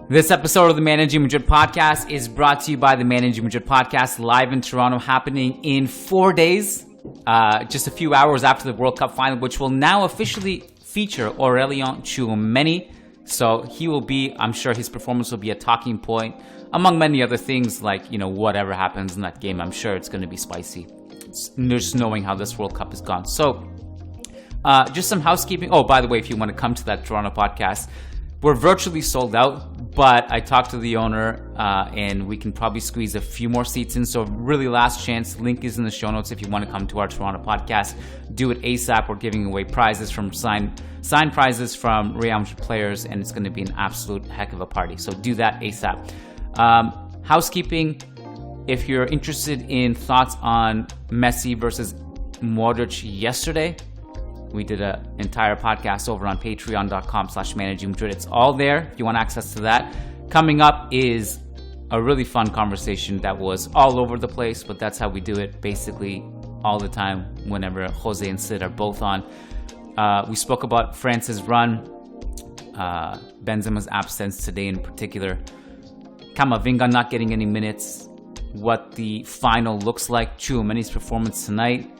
This episode of the Managing Madrid Podcast is brought to you by the Managing Madrid Podcast, live in Toronto, happening in 4 days, just a few hours after the World Cup final, which will now officially feature Aurelien Tchouameni. So he will be, I'm sure his performance will be a talking point, among many other things, like, whatever happens in that game. I'm sure it's going to be spicy, just knowing how this World Cup has gone. So just some housekeeping. Oh, by the way, if you want to come to that Toronto podcast, we're virtually sold out, but I talked to the owner and we can probably squeeze a few more seats in. So really last chance. Link is in the show notes if you want to come to our Toronto podcast. Do it ASAP. We're giving away prizes from signed prizes from Real Madrid players, and it's going to be an absolute heck of a party. So do that ASAP. Housekeeping. If you're interested in thoughts on Messi versus Modric yesterday, we did an entire podcast over on patreon.com/Managing Madrid. It's all there if you want access to that. Coming up is a really fun conversation that was all over the place, but that's how we do it basically all the time whenever Jose and Sid are both on. We spoke about France's run, Benzema's absence today in particular, Camavinga not getting any minutes, what the final looks like, Tchouameni's performance tonight,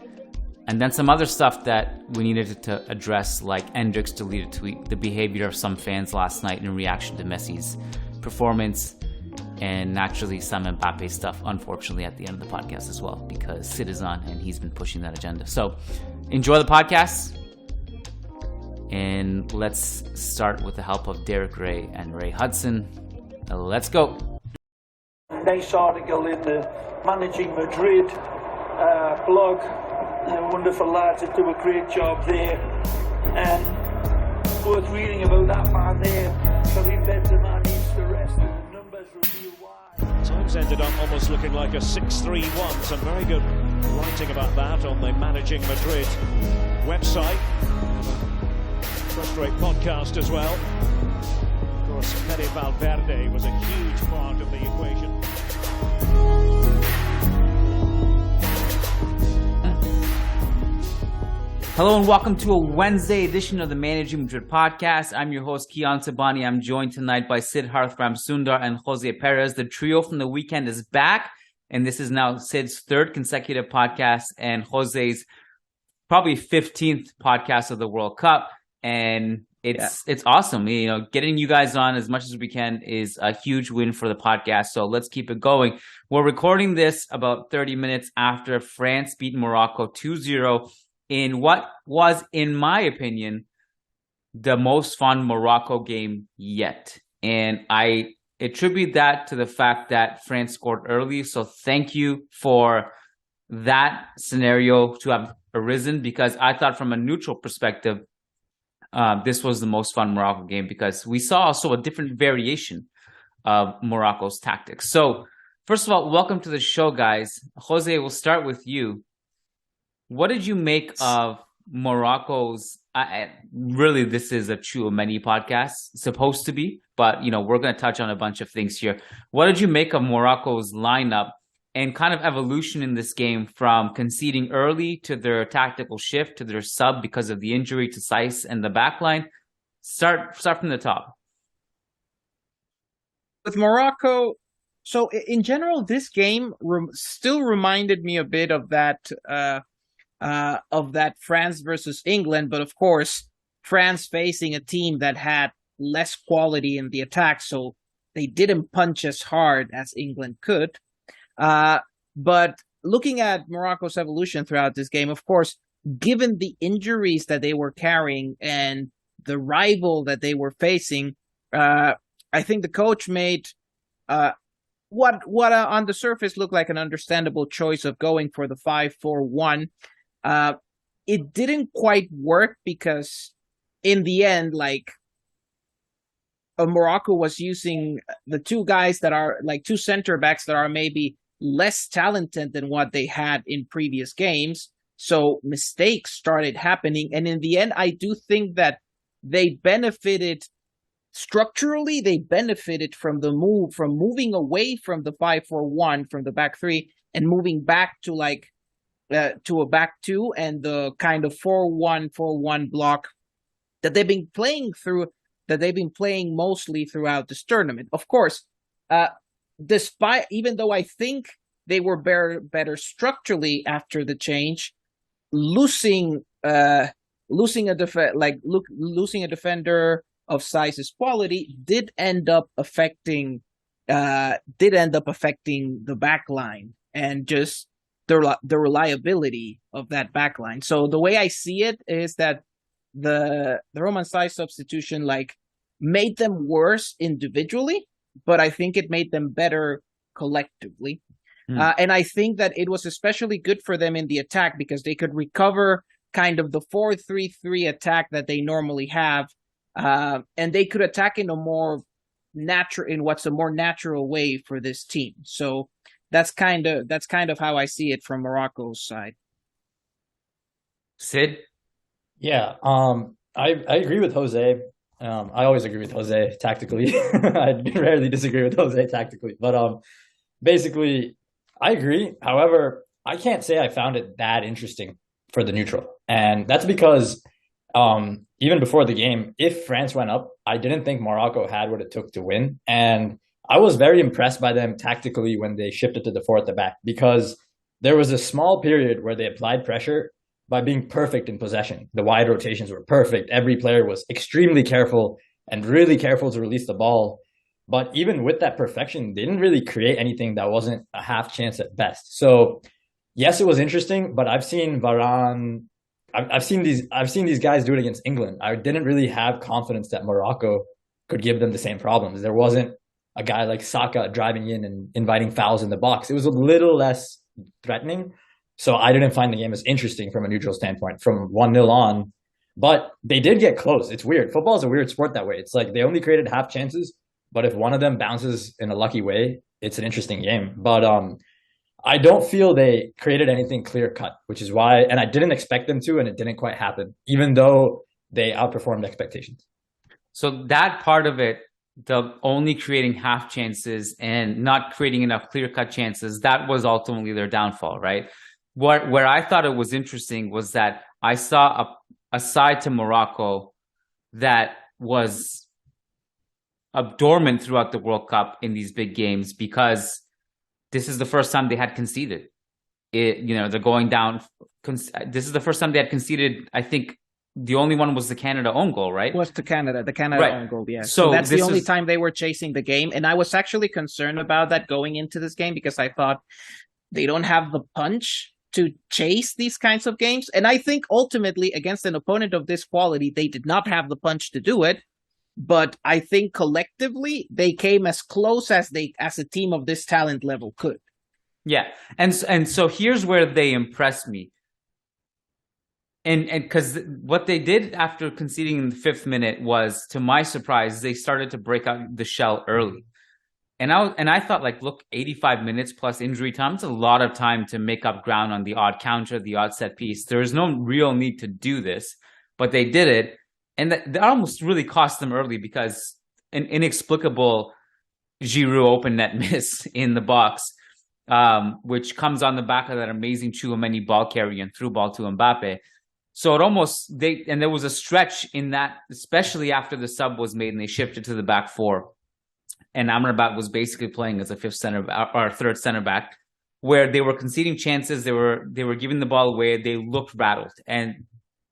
and then some other stuff that we needed to address, like Endrick's deleted tweet, the behavior of some fans last night in reaction to Messi's performance, and naturally some Mbappe stuff, unfortunately, at the end of the podcast as well, because Sid is on and he's been pushing that agenda. So enjoy the podcast, and let's start with the help of Derek Ray and Ray Hudson. Let's go. Nice article in the Managing Madrid blog. Wonderful lads that do a great job there, and worth reading about that man there. Karim Benzema needs to rest, and the numbers reveal why. Times ended up almost looking like a 6-3-1. Some very good writing about that on the Managing Madrid website. First-rate podcast as well. Of course, Perez Valverde was a huge part of the equation. Hello and welcome to a Wednesday edition of the Managing Madrid Podcast. I'm your host, Kiyan Sobhani. I'm joined tonight by Siddharth Ramsundar and Jose Perez. The trio from the weekend is back, and this is now Sid's third consecutive podcast and Jose's probably 15th podcast of the World Cup. And it's awesome. Getting you guys on as much as we can is a huge win for the podcast. So let's keep it going. We're recording this about 30 minutes after France beat Morocco 2-0 in what was, in my opinion, the most fun Morocco game yet. And I attribute that to the fact that France scored early. So thank you for that scenario to have arisen, because I thought from a neutral perspective, this was the most fun Morocco game, because we saw also a different variation of Morocco's tactics. So first of all, welcome to the show, guys. Jose, we'll start with you. What did you make of Morocco's? Really, this is a Tchouameni podcast, supposed to be, but we're going to touch on a bunch of things here. What did you make of Morocco's lineup and kind of evolution in this game, from conceding early to their tactical shift to their sub because of the injury to Saiss and the backline? Start from the top. With Morocco, so in general, this game still reminded me a bit of that France versus England, but of course, France facing a team that had less quality in the attack, so they didn't punch as hard as England could. But looking at Morocco's evolution throughout this game, of course, given the injuries that they were carrying and the rival that they were facing, I think the coach made what on the surface looked like an understandable choice of going for the 5-4-1. It didn't quite work, because in the end, Morocco was using the two guys that are two center backs that are maybe less talented than what they had in previous games. So mistakes started happening. And in the end, I do think that they benefited structurally. They benefited from moving away from the 5-4-1 from the back three and moving back to to a back two and the kind of 4-1-4-1 block that they've been playing through that they've been playing mostly throughout this tournament. Of course, even though I think they were better structurally after the change, losing a defender of size's quality did end up affecting the back line and just the reliability of that back line. So the way I see it is that the Roman size substitution made them worse individually, but I think it made them better collectively. And I think that it was especially good for them in the attack because they could recover kind of the 4-3-3 attack that they normally have, and they could attack in what's a more natural way for this team. So that's kind of how I see it from Morocco's side. Sid? Yeah, I agree with Jose. I always agree with Jose tactically. I rarely disagree with Jose tactically, but basically I agree. However, I can't say I found it that interesting for the neutral, and that's because even before the game, if France went up, I didn't think Morocco had what it took to win, and I was very impressed by them tactically when they shifted to the 4 at the back, because there was a small period where they applied pressure by being perfect in possession. The wide rotations were perfect. Every player was extremely careful and really careful to release the ball. But even with that perfection, they didn't really create anything that wasn't a half chance at best. So yes, it was interesting, but I've seen Varane, I've seen these guys do it against England. I didn't really have confidence that Morocco could give them the same problems. There wasn't a guy like Saka driving in and inviting fouls in the box. It was a little less threatening. So I didn't find the game as interesting from a neutral standpoint from 1-0 on. But they did get close. It's weird. Football is a weird sport that way. It's like they only created half chances, but if one of them bounces in a lucky way, it's an interesting game. But I don't feel they created anything clear-cut, which is why, and I didn't expect them to, and it didn't quite happen, even though they outperformed expectations. So that part of it, the only creating half chances and not creating enough clear-cut chances, that was ultimately their downfall, right? Where I thought it was interesting was that I saw a side to Morocco that was dormant throughout the World Cup in these big games, because this is the first time they had conceded. They're going down. This is the first time they had conceded. I think the only one was the Canada own goal, right? Was the Canada right. own goal, yeah. So that's the only time they were chasing the game. And I was actually concerned about that going into this game, because I thought they don't have the punch to chase these kinds of games. And I think ultimately against an opponent of this quality, they did not have the punch to do it. But I think collectively they came as close as a team of this talent level could. Yeah. And so here's where they impressed me. And because what they did after conceding in the 5th minute was, to my surprise, they started to break out the shell early. And I thought, look, 85 minutes plus injury time, it's a lot of time to make up ground on the odd counter, the odd set piece. There is no real need to do this, but they did it. And that almost really cost them early, because an inexplicable Giroud open net miss in the box, which comes on the back of that amazing Tchouameni ball carry and through ball to Mbappe. So there was a stretch in that, especially after the sub was made and they shifted to the back 4. And Amrabat was basically playing as a 5th center or 3rd center back, where they were conceding chances. They were giving the ball away. They looked rattled, and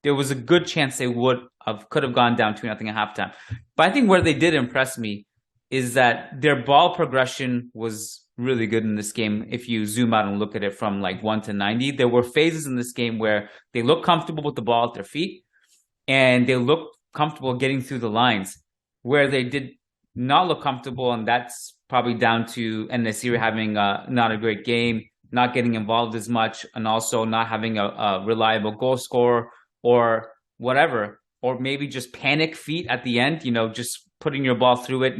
there was a good chance they could have gone down 2-0 at halftime. But I think where they did impress me is that their ball progression was really good in this game. If you zoom out and look at it from 1 to 90, there were phases in this game where they looked comfortable with the ball at their feet, and they looked comfortable getting through the lines. Where they did not look comfortable, and that's probably down to En-Nesyri having not a great game, not getting involved as much, and also not having a reliable goal scorer or whatever, or maybe just panic feet at the end, just putting your ball through it,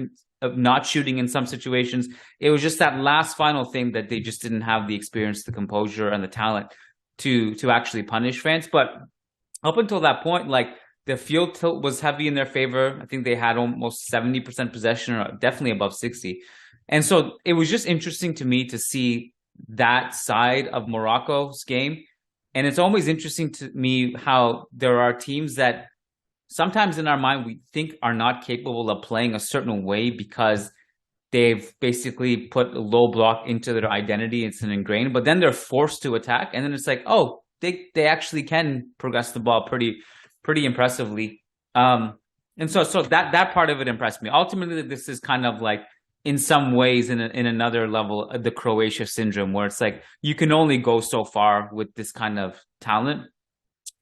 not shooting in some situations. It was just that last final thing that they just didn't have the experience, the composure, and the talent to actually punish France. But up until that point, the field tilt was heavy in their favor. I think they had almost 70% possession, or definitely above 60. And so it was just interesting to me to see that side of Morocco's game. And it's always interesting to me how there are teams that sometimes in our mind we think are not capable of playing a certain way because they've basically put a low block into their identity. It's an ingrained, but then they're forced to attack, and then it's like, oh, they actually can progress the ball pretty impressively. And so that part of it impressed me. Ultimately, this is kind of like, in some ways, in another level, the Croatia syndrome, where it's like you can only go so far with this kind of talent.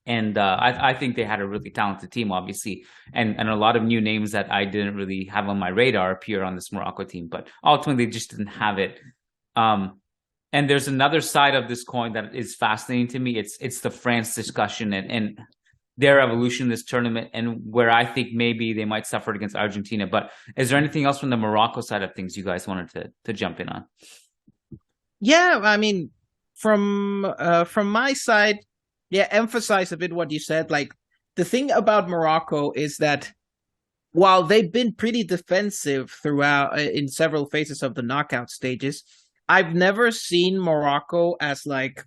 And I think they had a really talented team, obviously, and a lot of new names that I didn't really have on my radar appear on this Morocco team. But ultimately, they just didn't have it. And there's another side of this coin that is fascinating to me. It's the France discussion and their evolution in this tournament, and where I think maybe they might suffer against Argentina. But is there anything else from the Morocco side of things you guys wanted to jump in on? Yeah, I mean, from my side, yeah, emphasize a bit what you said. Like, the thing about Morocco is that while they've been pretty defensive throughout in several phases of the knockout stages, I've never seen Morocco as like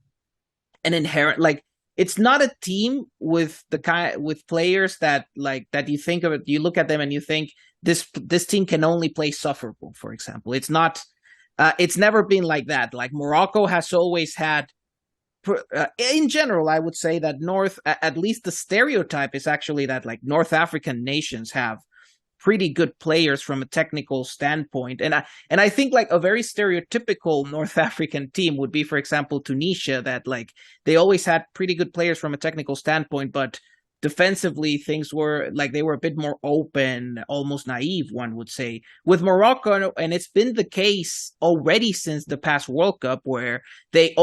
an inherent, like, it's not a team with players that you think of it, you look at them and you think this team can only play sufferable, for example. It's not. It's never been like that. Like, Morocco has always had, in general, I would say that at least the stereotype is actually that, like, North African nations have pretty good players from a technical standpoint. And I think, like, a very stereotypical North African team would be, for example, Tunisia, that, like, they always had pretty good players from a technical standpoint, but defensively things were like they were a bit more open, almost naive, one would say. With Morocco, and it's been the case already since the past World Cup, where they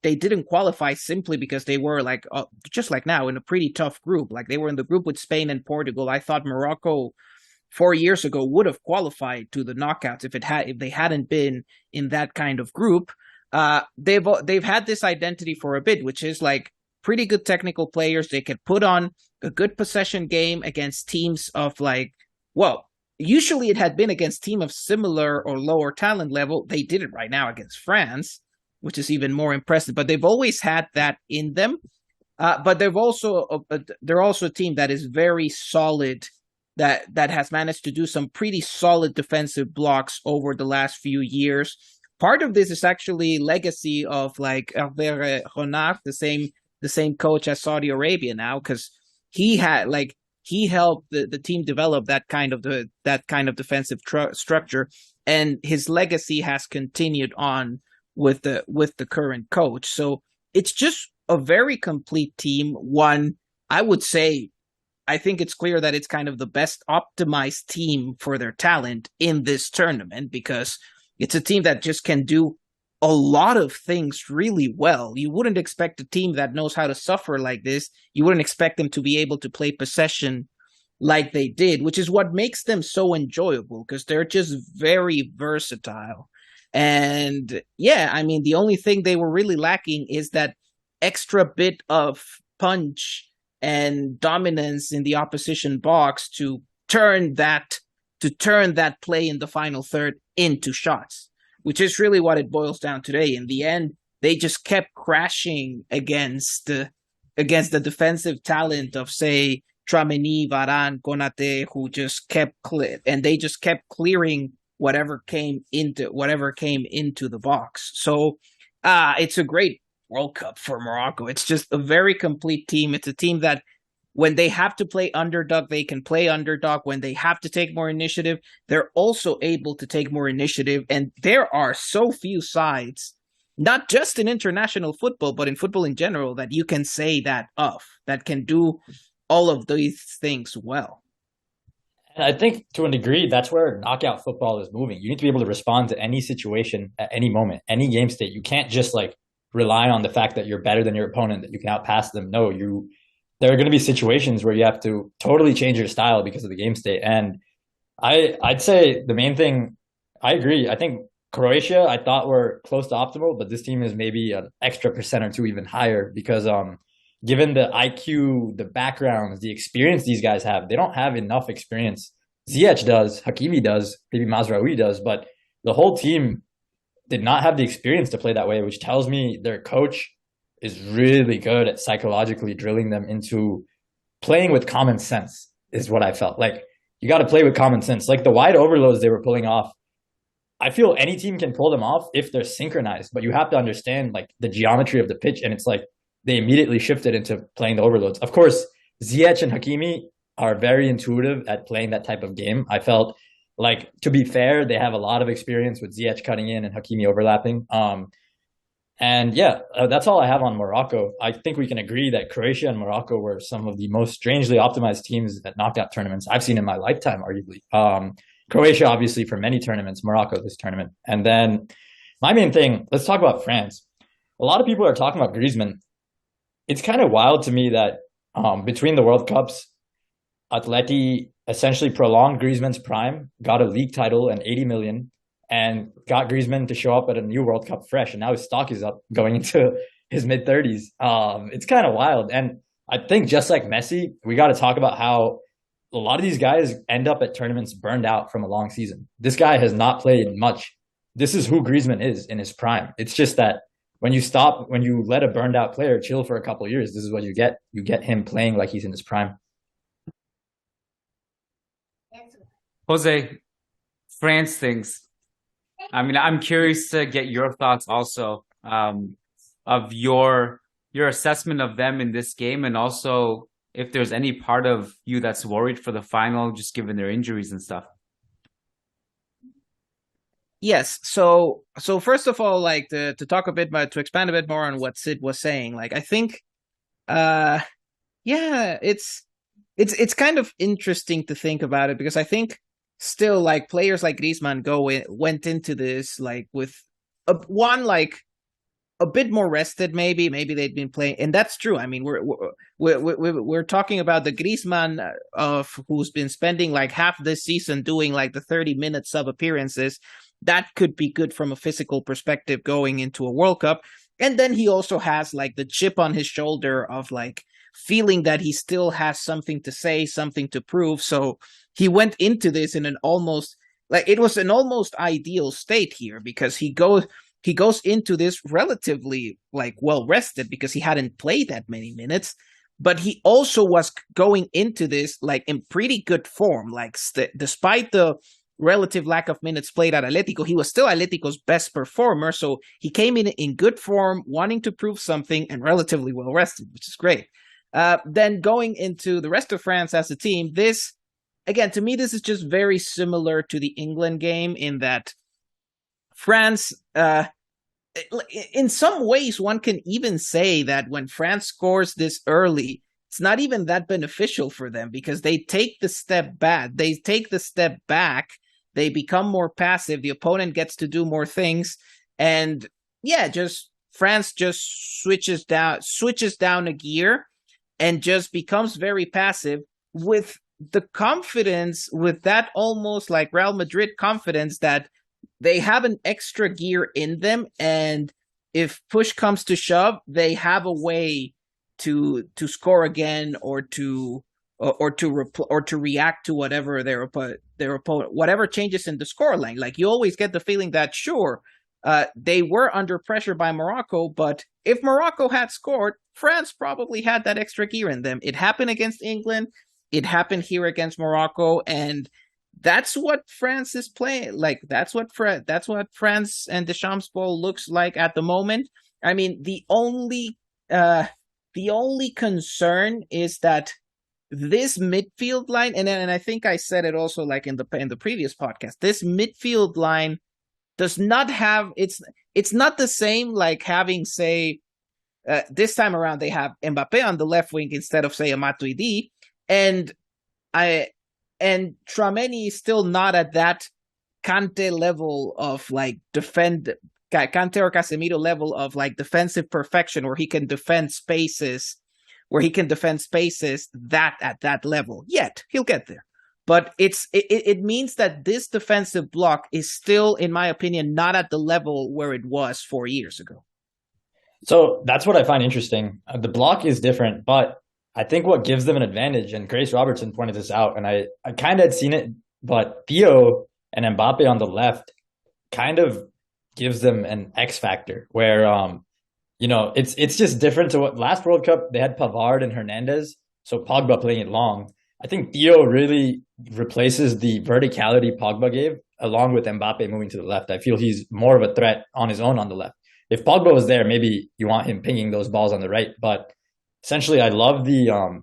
didn't qualify simply because they were like just like now in a pretty tough group. Like, they were in the group with Spain and Portugal. I thought Morocco 4 years ago would have qualified to the knockouts if they hadn't been in that kind of group. They've had this identity for a bit, which is like pretty good technical players. They could put on a good possession game against teams of, like, well, usually it had been against teams of similar or lower talent level. They did it right now against France, which is even more impressive. But they've always had that in them. But they're also a team that is very solid, that has managed to do some pretty solid defensive blocks over the last few years. Part of this is actually legacy of, like, Hervé Renard, the same coach as Saudi Arabia now, because he helped the team develop that kind of defensive structure, and his legacy has continued on with the current coach. So it's just a very complete team. One, I would say, I think it's clear that it's kind of the best optimized team for their talent in this tournament, because it's a team that just can do a lot of things really well. You wouldn't expect a team that knows how to suffer like this. You wouldn't expect them to be able to play possession like they did, which is what makes them so enjoyable, because they're just very versatile. And yeah, I mean, the only thing they were really lacking is that extra bit of punch and dominance in the opposition box to turn that play in the final third into shots, which is really what it boils down to today. In the end, they just kept crashing against the defensive talent of, say, Tchouameni, Varane, Konate, who just kept clearing whatever came into the box. So it's a great World Cup for Morocco. It's just a very complete team. It's a team that, when they have to play underdog, they can play underdog. When they have to take more initiative, they're also able to take more initiative. And there are so few sides, not just in international football, but in football in general, that you can say that can do all of these things well. And I think, to a degree, that's where knockout football is moving. You need to be able to respond to any situation at any moment, any game state. You can't just, like, rely on the fact that you're better than your opponent, that you can outpass them. No, there are going to be situations where you have to totally change your style because of the game state. And I'd say the main thing, I agree. I think Croatia, I thought, were close to optimal, but this team is maybe an extra % or two even higher, because given the IQ, the backgrounds, the experience these guys have, they don't have enough experience. Ziyech does, Hakimi does, maybe Mazraoui does, but the whole team did not have the experience to play that way, which tells me their coach is really good at psychologically drilling them into playing with common sense. is what I felt. Like, you got to play with common sense. Like the wide overloads they were pulling off, I feel any team can pull them off if they're synchronized, but you have to understand like the geometry of the pitch. And it's like they immediately shifted into playing the overloads. Of course, Ziyech and Hakimi are very intuitive at playing that type of game. I felt like, to be fair, they have a lot of experience with Ziyech cutting in and Hakimi overlapping. And yeah, that's all I have on Morocco. I think we can agree that Croatia and Morocco were some of the most strangely optimized teams at knockout tournaments I've seen in my lifetime, arguably. Croatia, obviously, for many tournaments, Morocco, this tournament. And then my main thing, let's talk about France. A lot of people are talking about Griezmann. It's kind of wild to me that between the World Cups, Atleti essentially prolonged Griezmann's prime, got a league title and 80 million, and got Griezmann to show up at a new World Cup fresh. And now his stock is up going into his mid-30s. It's kind of wild. And I think just like Messi, we got to talk about how a lot of these guys end up at tournaments burned out from a long season. This guy has not played much. This is who Griezmann is in his prime. It's just that when you let a burned out player chill for a couple of years, this is what you get. You get him playing like he's in his prime. Jose, France things. I mean, I'm curious to get your thoughts also of your assessment of them in this game, and also if there's any part of you that's worried for the final, just given their injuries and stuff. Yes. So first of all, like to talk a bit about, to expand a bit more on what Sid was saying, like I think, yeah, it's kind of interesting to think about it, because I think still like players like Griezmann went into this like with a bit more rested, maybe they'd been playing, and that's true. I mean, we're talking about the Griezmann of who's been spending like half this season doing like the 30-minute sub appearances. That could be good from a physical perspective going into a World Cup, and then he also has like the chip on his shoulder of like feeling that he still has something to say, something to prove. So he went into this in an almost ideal state here, because he goes into this relatively like well rested, because he hadn't played that many minutes, but he also was going into this like in pretty good form. Like despite the relative lack of minutes played at Atletico, he was still Atletico's best performer. So he came in good form, wanting to prove something, and relatively well rested, which is great. Then going into the rest of France as a team, this, again, to me, this is just very similar to the England game in that France, in some ways, one can even say that when France scores this early, it's not even that beneficial for them, because they take the step back. They become more passive. The opponent gets to do more things. And yeah, just France just switches down a gear and just becomes very passive, with the confidence, with that almost like Real Madrid confidence that they have an extra gear in them, and if push comes to shove, they have a way to score again, or to react to whatever their opponent, whatever changes in the scoreline. Like, you always get the feeling that sure, they were under pressure by Morocco, but if Morocco had scored, France probably had that extra gear in them. It happened against England. It happened here against Morocco, and that's what France is playing. Like, that's what France and Deschamps' ball looks like at the moment. I mean, the only concern is that this midfield line, and I think I said it also like in the previous podcast, this midfield line does not have, it's not the same like having, say, this time around they have Mbappe on the left wing instead of, say, a Matuidi, and Tchouameni is still not at that Kante level of like Kante or Casemiro level of like defensive perfection, where he can defend spaces that at that level. Yet he'll get there. But it means that this defensive block is still, in my opinion, not at the level where it was 4 years ago. So that's what I find interesting. The block is different, but I think what gives them an advantage, and Grace Robertson pointed this out, and I kind of had seen it, but Theo and Mbappe on the left kind of gives them an X factor where, it's just different to what last World Cup, they had Pavard and Hernandez, so Pogba playing it long. I think Theo really replaces the verticality Pogba gave, along with Mbappe moving to the left. I feel he's more of a threat on his own on the left. If Pogba was there, maybe you want him pinging those balls on the right. But essentially, I love the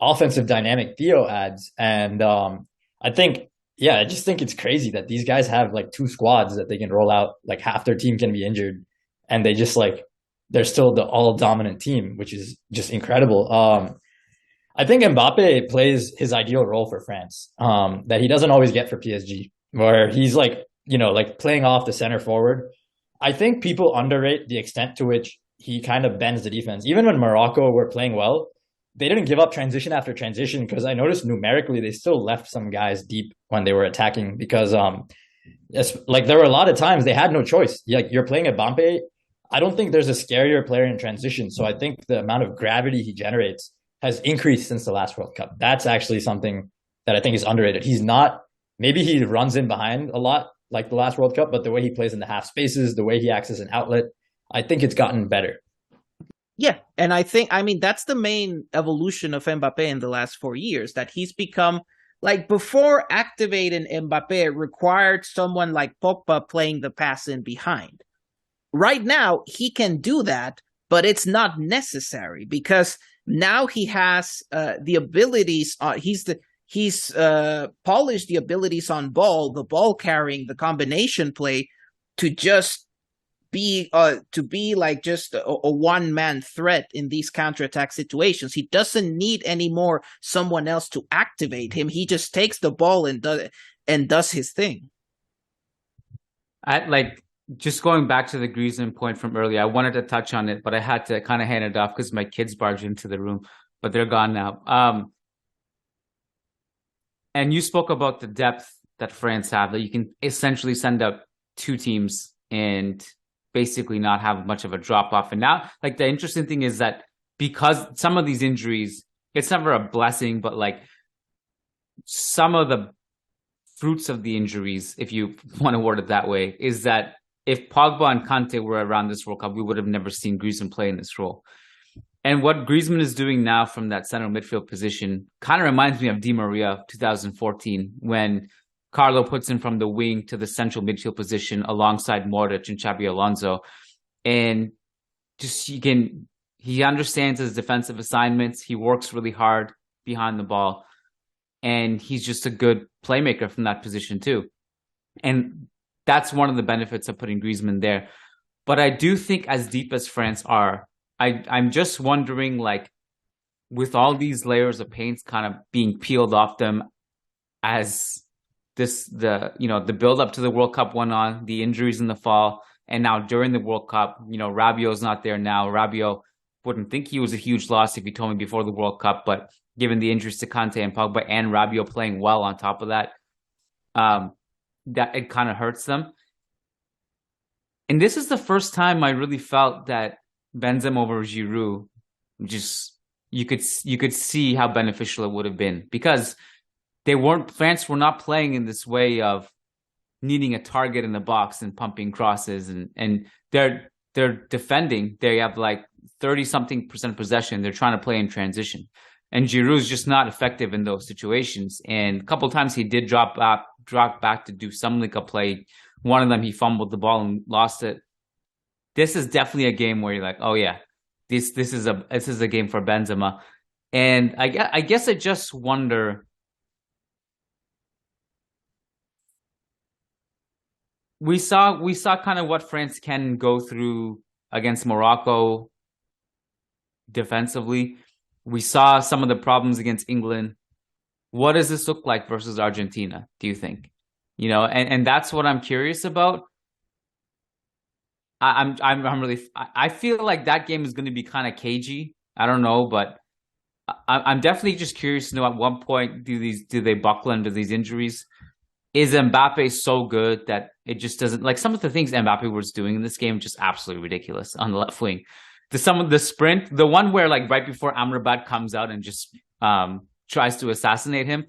offensive dynamic Theo adds. And I think, yeah, I just think it's crazy that these guys have like two squads that they can roll out. Like half their team can be injured, and they just like, they're still the all dominant team, which is just incredible. I think Mbappe plays his ideal role for France, that he doesn't always get for PSG, where he's like, like playing off the center forward. I think people underrate the extent to which he kind of bends the defense. Even when Morocco were playing well, they didn't give up transition after transition, because I noticed numerically they still left some guys deep when they were attacking, because like there were a lot of times they had no choice. Like you're playing at Mbappe, I don't think there's a scarier player in transition. So I think the amount of gravity he generates has increased since the last World Cup. That's actually something that I think is underrated. He's not, maybe he runs in behind a lot like the last World Cup, but the way he plays in the half spaces, the way he acts as an outlet, I think it's gotten better. Yeah, and that's the main evolution of Mbappe in the last 4 years, that he's become, like, before activating Mbappe required someone like Pogba playing the pass in behind. Right now, he can do that, but it's not necessary, because now he has the abilities. He's polished the abilities on ball, the ball carrying, the combination play, to just be like just a one-man threat in these counterattack situations. He doesn't need anymore someone else to activate him. He just takes the ball and does his thing. Just going back to the Griezmann point from earlier, I wanted to touch on it, but I had to kind of hand it off because my kids barged into the room, but they're gone now. And you spoke about the depth that France have, that you can essentially send up two teams and basically not have much of a drop off. And now, like, the interesting thing is that because some of these injuries, it's never a blessing, but like some of the fruits of the injuries, if you want to word it that way, is that if Pogba and Kante were around this World Cup, we would have never seen Griezmann play in this role. And what Griezmann is doing now from that center midfield position kind of reminds me of Di Maria 2014, when Carlo puts him from the wing to the central midfield position alongside Modric and Xabi Alonso. And just he understands his defensive assignments. He works really hard behind the ball. And he's just a good playmaker from that position too. And that's one of the benefits of putting Griezmann there. But I do think, as deep as France are, I'm just wondering, like, with all these layers of paint kind of being peeled off them as the build up to the World Cup went on, the injuries in the fall, and now during the World Cup, Rabiot's not there now. Rabiot wouldn't think he was a huge loss if he told me before the World Cup, but given the injuries to Kante and Pogba and Rabiot playing well on top of that, that it kind of hurts them. And this is the first time I really felt that Benzema over Giroud, just you could see how beneficial it would have been, because France were not playing in this way of needing a target in the box and pumping crosses, and they're defending. They have like 30-something% possession. They're trying to play in transition, and Giroud's just not effective in those situations. And a couple of times he did drop back to do some link-up play. One of them, he fumbled the ball and lost it. This is definitely a game where you're like, oh yeah, this is a game for Benzema. And I guess I just wonder, we saw kind of what France can go through against Morocco defensively. We saw some of the problems against England. What does this look like versus Argentina, do you think? And that's what I'm curious about. I feel like that game is going to be kind of cagey. I don't know, but I'm definitely just curious to know, at what point do they buckle under these injuries? Is Mbappe so good that it just doesn't, like, some of the things Mbappe was doing in this game, just absolutely ridiculous on the left wing. Some of the sprint, the one where, like, right before Amrabat comes out and just tries to assassinate him,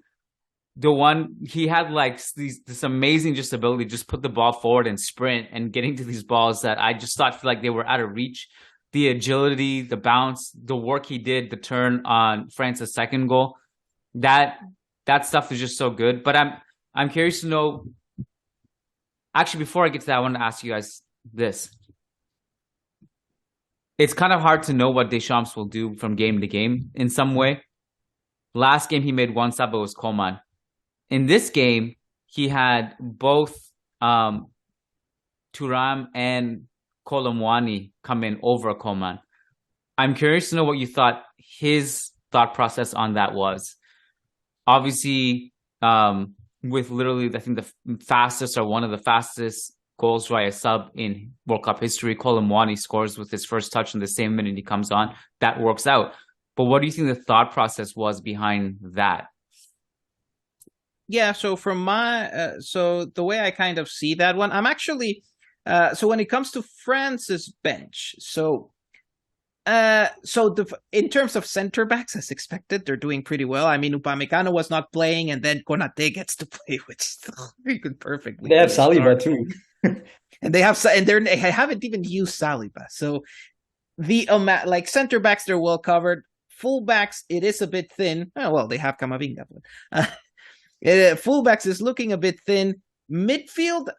the one he had, like, this amazing just ability to just put the ball forward and sprint and getting to these balls that I just thought like they were out of reach. The agility, the bounce, the work he did, the turn on France's second goal. that stuff is just so good. But I'm curious to know. Actually, before I get to that, I want to ask you guys this. It's kind of hard to know what Deschamps will do from game to game in some way. Last game, he made one sub, it was Coman. In this game, he had both Thuram and Kolo Muani come in over Coman. I'm curious to know what you thought his thought process on that was. Obviously, with literally, I think the fastest or one of the fastest goals by a sub in World Cup history, Kolo Muani scores with his first touch in the same minute he comes on. That works out. But what do you think the thought process was behind that? Yeah, so from my so the way I kind of see that one, I'm actually so when it comes to France's bench, in terms of center backs, as expected, they're doing pretty well. I mean, Upamecano was not playing, and then Konate gets to play, which is perfectly. They have Saliba too, and they haven't even used Saliba. So the like center backs, they're well covered. Fullbacks, it is a bit thin. Oh, well, they have Camavinga. Fullbacks is looking a bit thin. Midfield,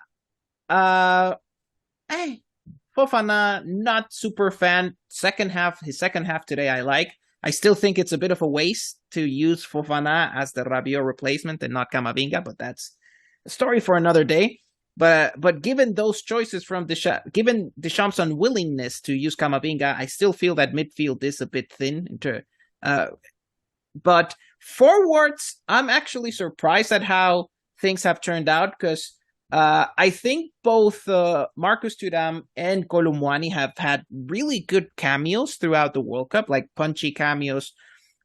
Fofana, not super fan. His second half today, I like. I still think it's a bit of a waste to use Fofana as the Rabiot replacement and not Camavinga, but that's a story for another day. But given those choices from given Deschamps' unwillingness to use Camavinga, I still feel that midfield is a bit thin. But forwards, I'm actually surprised at how things have turned out, because I think both Marcus Thuram and Kolo Muani have had really good cameos throughout the World Cup, like punchy cameos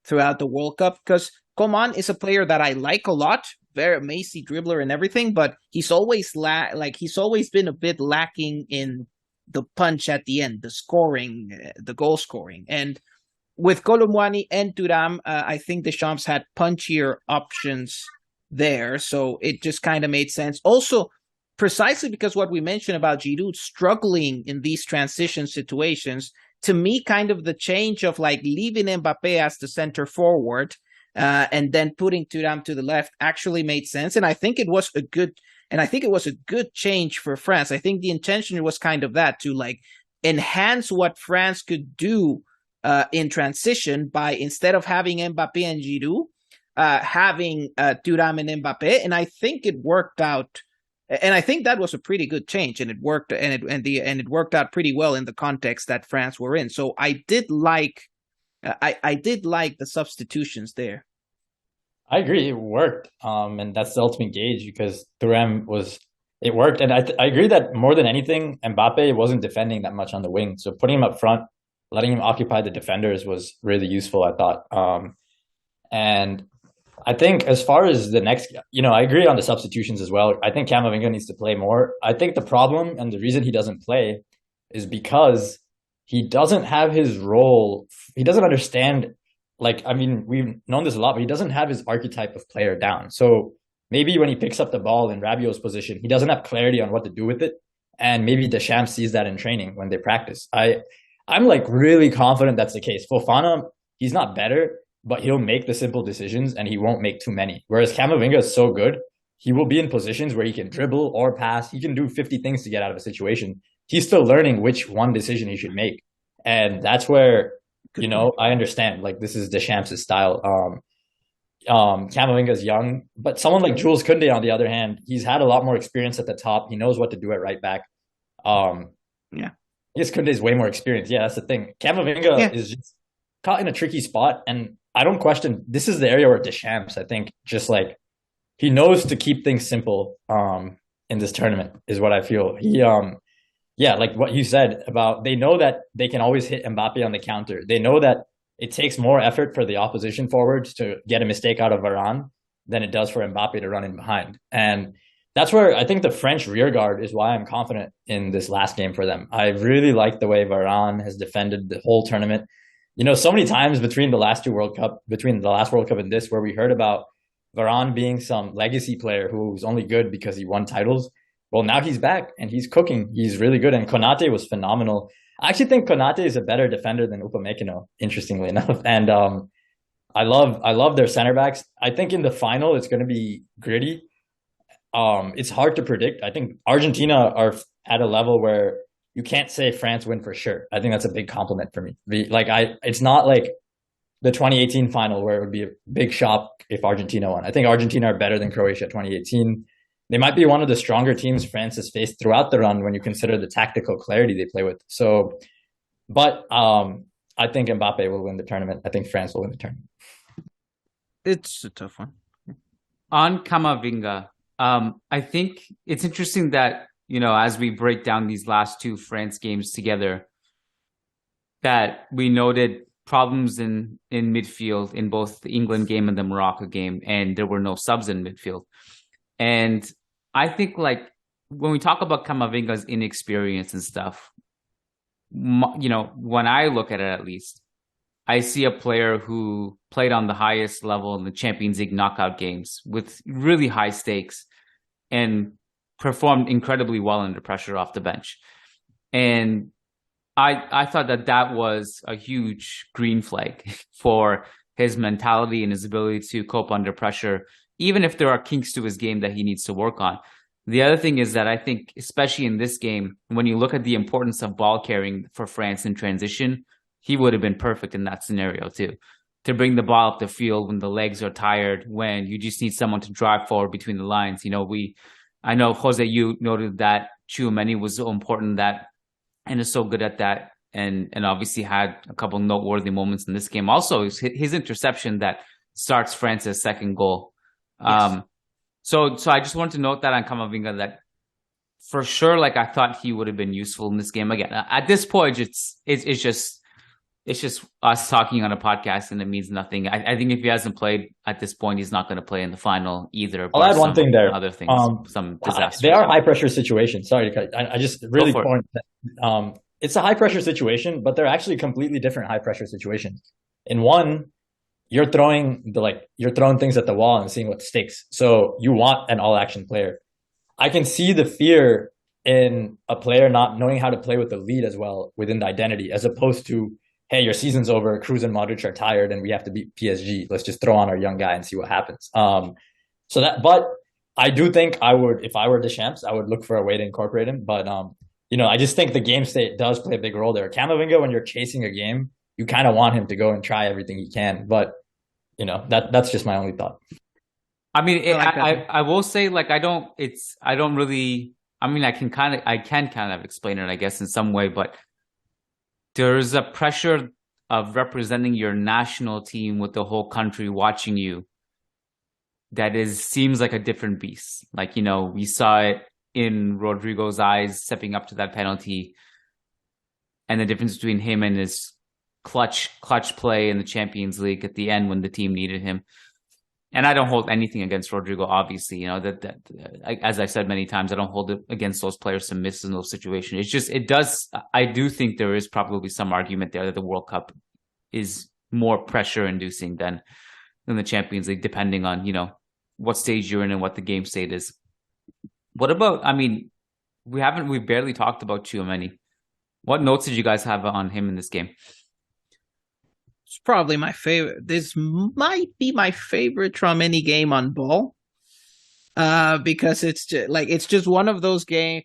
throughout the World Cup, because Coman is a player that I like a lot, very Messi dribbler and everything, but he's always been a bit lacking in the punch at the end, the scoring, the goal scoring. And with Kolo Muani and Thuram, I think Deschamps had punchier options there, so it just kind of made sense. Also, precisely because what we mentioned about Giroud struggling in these transition situations, to me, kind of the change of like leaving Mbappe as the center forward and then putting Thuram to the left actually made sense. And I think it was a good change for France. I think the intention was kind of that, to like enhance what France could do in transition by, instead of having Mbappe and Giroud, having Thuram and Mbappe. And I think it worked out. And I think that was a pretty good change, and it worked, it worked out pretty well in the context that France were in. So I did like the substitutions there. I agree, it worked, and that's the ultimate gauge, because Thuram it worked, and I agree that more than anything, Mbappe wasn't defending that much on the wing, so putting him up front, letting him occupy the defenders was really useful, I thought. And I think as far as the next, I agree on the substitutions as well. I think Camavinga needs to play more. I think the problem and the reason he doesn't play is because he doesn't have his role. He doesn't understand, we've known this a lot, but he doesn't have his archetype of player down. So maybe when he picks up the ball in Rabiot's position, he doesn't have clarity on what to do with it. And maybe Deschamps sees that in training when they practice. I'm really confident that's the case. Fofana, he's not better, but he'll make the simple decisions and he won't make too many. Whereas Camavinga is so good, he will be in positions where he can dribble or pass. He can do 50 things to get out of a situation. He's still learning which one decision he should make. And that's where, I understand, this is Deschamps' style. Camavinga is young, but someone like Jules Koundé, on the other hand, he's had a lot more experience at the top. He knows what to do at right back. Yes, Koundé is way more experienced. Yeah, that's the thing. Camavinga is just caught in a tricky spot, and I don't question, this is the area where Deschamps, I think, just he knows to keep things simple in this tournament, is what I feel. He like what you said about, they know that they can always hit Mbappe on the counter. They know that it takes more effort for the opposition forwards to get a mistake out of Varane than it does for Mbappe to run in behind. And that's where I think the French rearguard is why I'm confident in this last game for them. I really like the way Varane has defended the whole tournament. So many times between the last World Cup and this, where we heard about Varane being some legacy player who's only good because he won titles. Well, now he's back and he's cooking. He's really good. And Konate was phenomenal. I actually think Konate is a better defender than Upamecano, interestingly enough. And I love their center backs. I think in the final it's going to be gritty. It's hard to predict. I think Argentina are at a level where you can't say France win for sure. I think that's a big compliment for me. It's not like the 2018 final where it would be a big shock if Argentina won. I think Argentina are better than Croatia 2018. They might be one of the stronger teams France has faced throughout the run when you consider the tactical clarity they play with. So, but I think Mbappe will win the tournament. I think France will win the tournament. It's a tough one. On Camavinga, I think it's interesting that, as we break down these last two France games together, that we noted problems in midfield in both the England game and the Morocco game, and there were no subs in midfield. And I think, like, when we talk about Camavinga's inexperience and stuff, when I look at it, at least, I see a player who played on the highest level in the Champions League knockout games with really high stakes and performed incredibly well under pressure off the bench. And I thought that was a huge green flag for his mentality and his ability to cope under pressure, even if there are kinks to his game that he needs to work on. The other thing is that I think, especially in this game, when you look at the importance of ball carrying for France in transition, he would have been perfect in that scenario too. To bring the ball up the field when the legs are tired, when you just need someone to drive forward between the lines. I know, Jose, you noted that Tchouameni was so important and is so good at that, and obviously had a couple noteworthy moments in this game. Also, his interception that starts France's second goal. Yes. So I just wanted to note that on Camavinga, that for sure, like, I thought he would have been useful in this game. Again, at this point, it's just us talking on a podcast, and it means nothing. I think if he hasn't played at this point, he's not going to play in the final either. I'll add one thing there. Other things, some disaster. They are high pressure situations. Sorry to cut. I just really point that it's a high pressure situation, but they're actually completely different high pressure situations. In one, you're throwing things at the wall and seeing what sticks. So you want an all action player. I can see the fear in a player not knowing how to play with the lead as well within the identity, as opposed to, hey, your season's over, Kroos and Modric are tired and we have to beat PSG. Let's just throw on our young guy and see what happens. But I do think if I were Deschamps, I would look for a way to incorporate him. But, I just think the game state does play a big role there. Camavinga, when you're chasing a game, you kind of want him to go and try everything he can. But, that's just my only thought. I mean, I will say, like, I can kind of explain it, I guess, in some way, but there's a pressure of representing your national team with the whole country watching you that seems like a different beast. Like, we saw it in Rodrigo's eyes stepping up to that penalty, and the difference between him and his clutch play in the Champions League at the end when the team needed him. And I don't hold anything against Rodrigo, obviously. As I've said many times, I don't hold it against those players to miss in those situations. It's just, I do think there is probably some argument there that the World Cup is more pressure inducing than the Champions League, depending on, what stage you're in and what the game state is. What about, we barely talked about Tchouameni. What notes did you guys have on him in this game? It's probably my favorite. This might be my favorite Tchouameni game on ball, because it's just one of those games.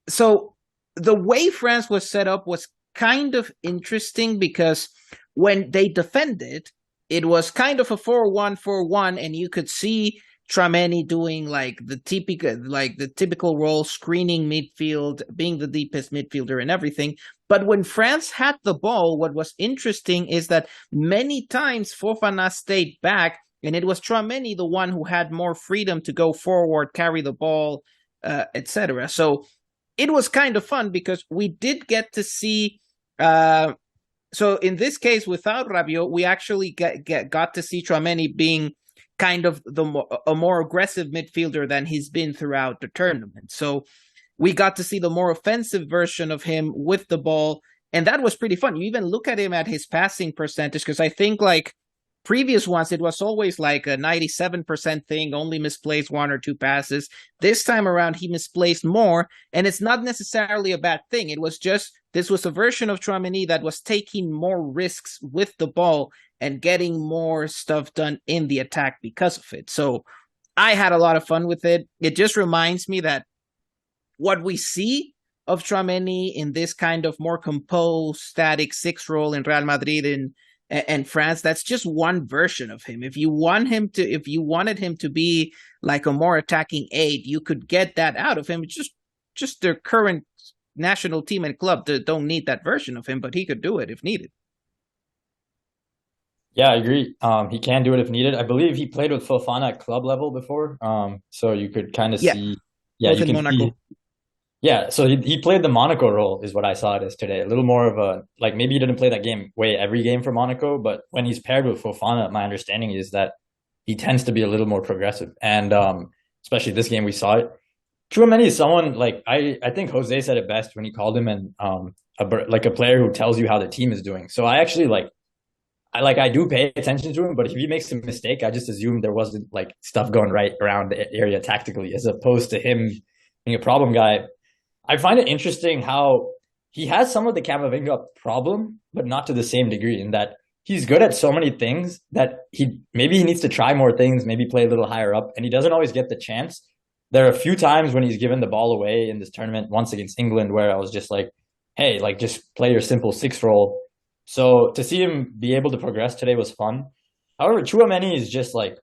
So the way France was set up was kind of interesting, because when they defended, it was kind of a 4-1-4-1, and you could see Tchouameni doing the typical role, screening midfield, being the deepest midfielder and everything. But when France had the ball, what was interesting is that many times Fofana stayed back, and it was Tchouameni the one who had more freedom to go forward, carry the ball, etc. So it was kind of fun, because we did get to see. So in this case, without Rabiot, we actually got to see Tchouameni being kind of a more aggressive midfielder than he's been throughout the tournament. So we got to see the more offensive version of him with the ball, and that was pretty fun. You even look at him at his passing percentage, because I think, like, previous ones, it was always like a 97% thing, only misplaced one or two passes. This time around, he misplaced more, and it's not necessarily a bad thing. It was just this was a version of Tchouameni that was taking more risks with the ball and getting more stuff done in the attack because of it. So I had a lot of fun with it. It just reminds me that what we see of Tchouameni in this kind of more composed, static six role in Real Madrid and France, that's just one version of him. If you wanted him to be like a more attacking eight, you could get that out of him. It's just their current national team and club that don't need that version of him, but he could do it if needed. Yeah, I agree. He can do it if needed. I believe he played with Fofana at club level before. So you could kind of see. Yeah, both you in can Monaco. see. Yeah, so he played the Monaco role is what I saw it as today. A little more of a, like, maybe he didn't play that game every game for Monaco, but when he's paired with Fofana, my understanding is that he tends to be a little more progressive. And especially this game, we saw it. Tchouameni is someone, like, I think Jose said it best when he called him a player who tells you how the team is doing. So I actually I do pay attention to him, but if he makes a mistake, I just assume there wasn't like stuff going right around the area tactically, as opposed to him being a problem guy. I find it interesting how he has some of the Camavinga problem, but not to the same degree, in that he's good at so many things that he needs to try more things, maybe play a little higher up, and he doesn't always get the chance. There are a few times when he's given the ball away in this tournament, once against England, where I was just like, hey, like, just play your simple six role. So to see him be able to progress today was fun. However, Tchouameni is just like,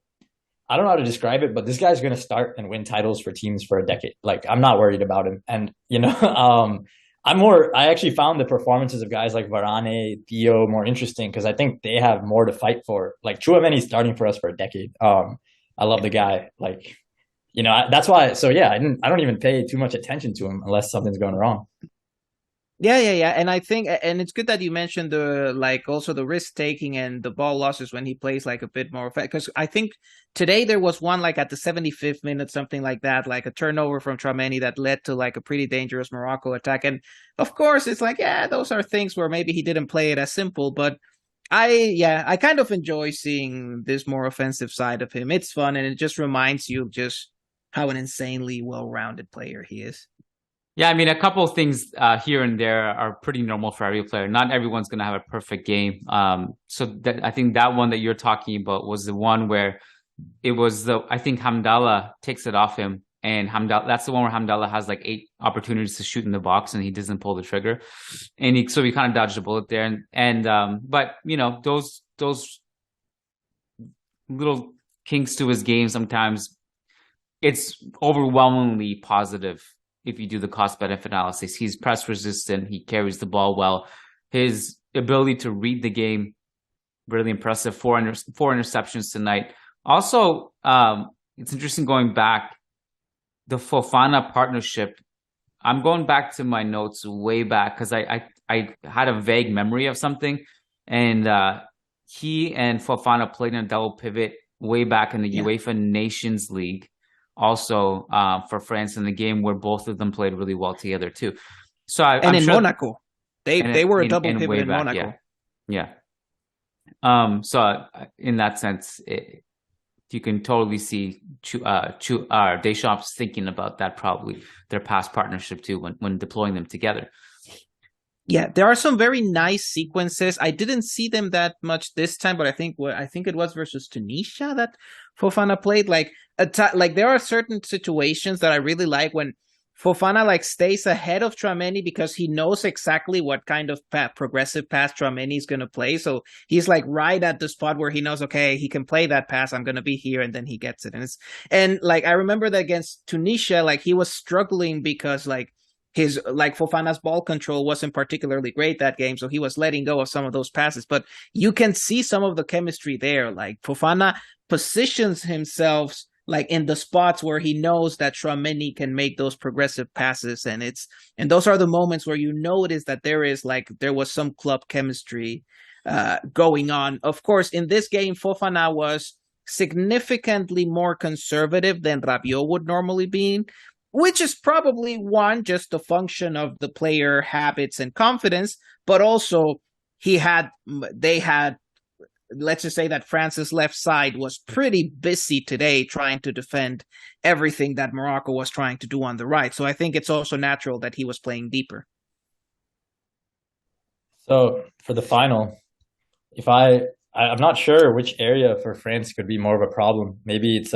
I don't know how to describe it, but this guy's going to start and win titles for teams for a decade. Like, I'm not worried about him. And, I actually found the performances of guys like Varane, Theo more interesting because I think they have more to fight for. Like, Tchouameni's starting for us for a decade. I love the guy. Like, that's why. So yeah, I don't even pay too much attention to him unless something's going wrong. Yeah. And I think, and it's good that you mentioned also the risk taking and the ball losses when he plays like a bit more effective. Because I think today there was one like at the 75th minute, something like that, like a turnover from Tchouameni that led to like a pretty dangerous Morocco attack. And of course, it's like, yeah, those are things where maybe he didn't play it as simple, but I kind of enjoy seeing this more offensive side of him. It's fun, and it just reminds you of just how an insanely well-rounded player he is. Yeah, I mean, a couple of things here and there are pretty normal for every player. Not everyone's going to have a perfect game. So I think that one that you're talking about was the one where I think Hamdallah takes it off him, and that's the one where Hamdallah has like 8 opportunities to shoot in the box and he doesn't pull the trigger, and he kind of dodged a bullet there. But those little kinks to his game, sometimes it's overwhelmingly positive. If you do the cost-benefit analysis, he's press resistant. He carries the ball well. His ability to read the game, really impressive. 4 interceptions tonight. Also, it's interesting going back, the Fofana partnership. I'm going back to my notes way back because I had a vague memory of something. And he and Fofana played in a double pivot way back in the UEFA Nations League. Also for France in the game where both of them played really well together too. So I'm in sure, Monaco, they were a double pivot in Monaco. Yeah. So in that sense, you can totally see Deschamps thinking about that, probably their past partnership too when deploying them together. Yeah, there are some very nice sequences. I didn't see them that much this time, but I think it was versus Tunisia that Fofana played. Like there are certain situations that I really like when Fofana like stays ahead of Tchouameni because he knows exactly what kind of progressive pass Tchouameni is going to play. So he's like right at the spot where he knows, okay, he can play that pass. I'm going to be here, and then he gets it. And like I remember that against Tunisia, like he was struggling because like his Fofana's ball control wasn't particularly great that game, so he was letting go of some of those passes. But you can see some of the chemistry there. Like Fofana positions himself like in the spots where he knows that Tchouameni can make those progressive passes, and those are the moments where you notice that there was some club chemistry going on. Of course, in this game, Fofana was significantly more conservative than Rabiot would normally be, which is probably just a function of the player habits and confidence, but also they had, let's just say that France's left side was pretty busy today trying to defend everything that Morocco was trying to do on the right. So I think it's also natural that he was playing deeper. So for the final, if I'm not sure which area for France could be more of a problem. Maybe it's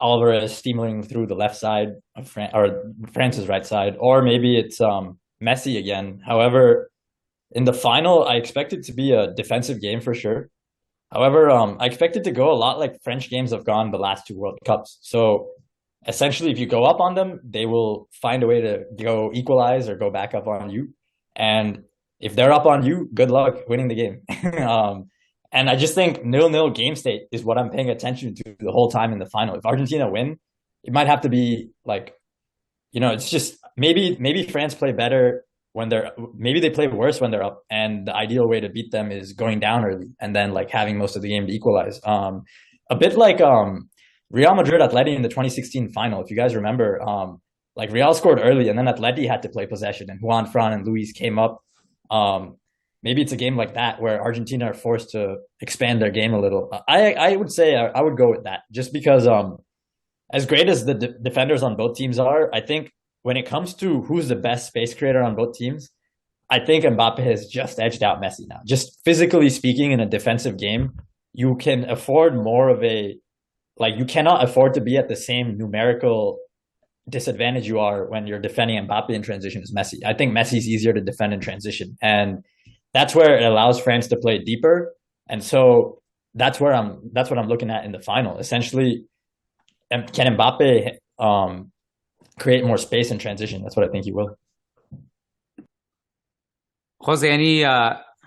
Alvarez steaming through the left side of France's right side, or maybe it's Messi again. However, in the final, I expect it to be a defensive game for sure. However, I expect it to go a lot like French games have gone the last two World Cups. So essentially, if you go up on them, they will find a way to go equalize or go back up on you. And if they're up on you, good luck winning the game. And I just think 0-0 game state is what I'm paying attention to the whole time in the final. If Argentina win, it might have to be like, it's just maybe France play better when maybe they play worse when they're up. And the ideal way to beat them is going down early and then like having most of the game to equalize. A bit like Real Madrid Atleti in the 2016 final. If you guys remember, like Real scored early and then Atleti had to play possession and Juan Fran and Luis came up. Maybe it's a game like that where Argentina are forced to expand their game a little. I would say I would go with that just because as great as the defenders on both teams are, I think when it comes to who's the best space creator on both teams, I think Mbappe has just edged out Messi now. Just physically speaking, in a defensive game, you can afford more of you cannot afford to be at the same numerical disadvantage you are when you're defending Mbappe in transition as Messi. I think Messi's easier to defend in transition, and that's where it allows France to play deeper. And so that's what I'm looking at in the final. Essentially, can Mbappe create more space in transition? That's what I think he will. Jose,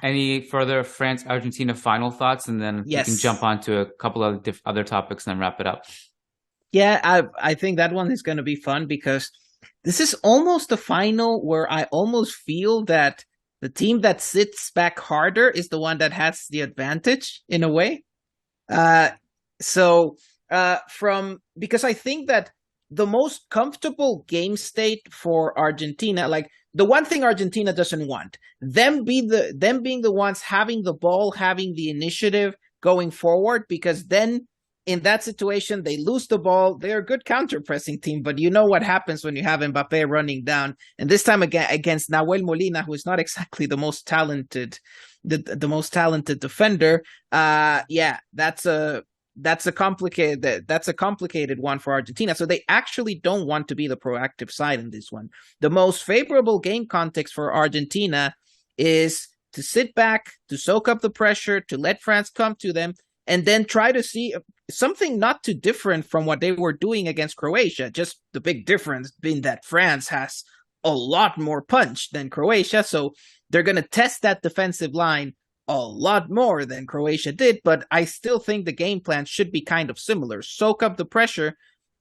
any further France-Argentina final thoughts, and then Yes. we can jump on to a couple of other topics and then wrap it up. Yeah, I think that one is going to be fun because this is almost a final where I almost feel that the team that sits back harder is the one that has the advantage in a way. Because I think that the most comfortable game state for Argentina, like the one thing Argentina doesn't want, them being the ones having the ball, having the initiative going forward, because then in that situation, they lose the ball. They're a good counter-pressing team, but you know what happens when you have Mbappe running down. And this time against Nahuel Molina, who is not exactly the most talented, the most talented defender. That's a complicated one for Argentina. So they actually don't want to be the proactive side in this one. The most favorable game context for Argentina is to sit back, to soak up the pressure, to let France come to them, and then try to see something not too different from what they were doing against Croatia. Just the big difference being that France has a lot more punch than Croatia. So they're going to test that defensive line a lot more than Croatia did. But I still think the game plan should be kind of similar. Soak up the pressure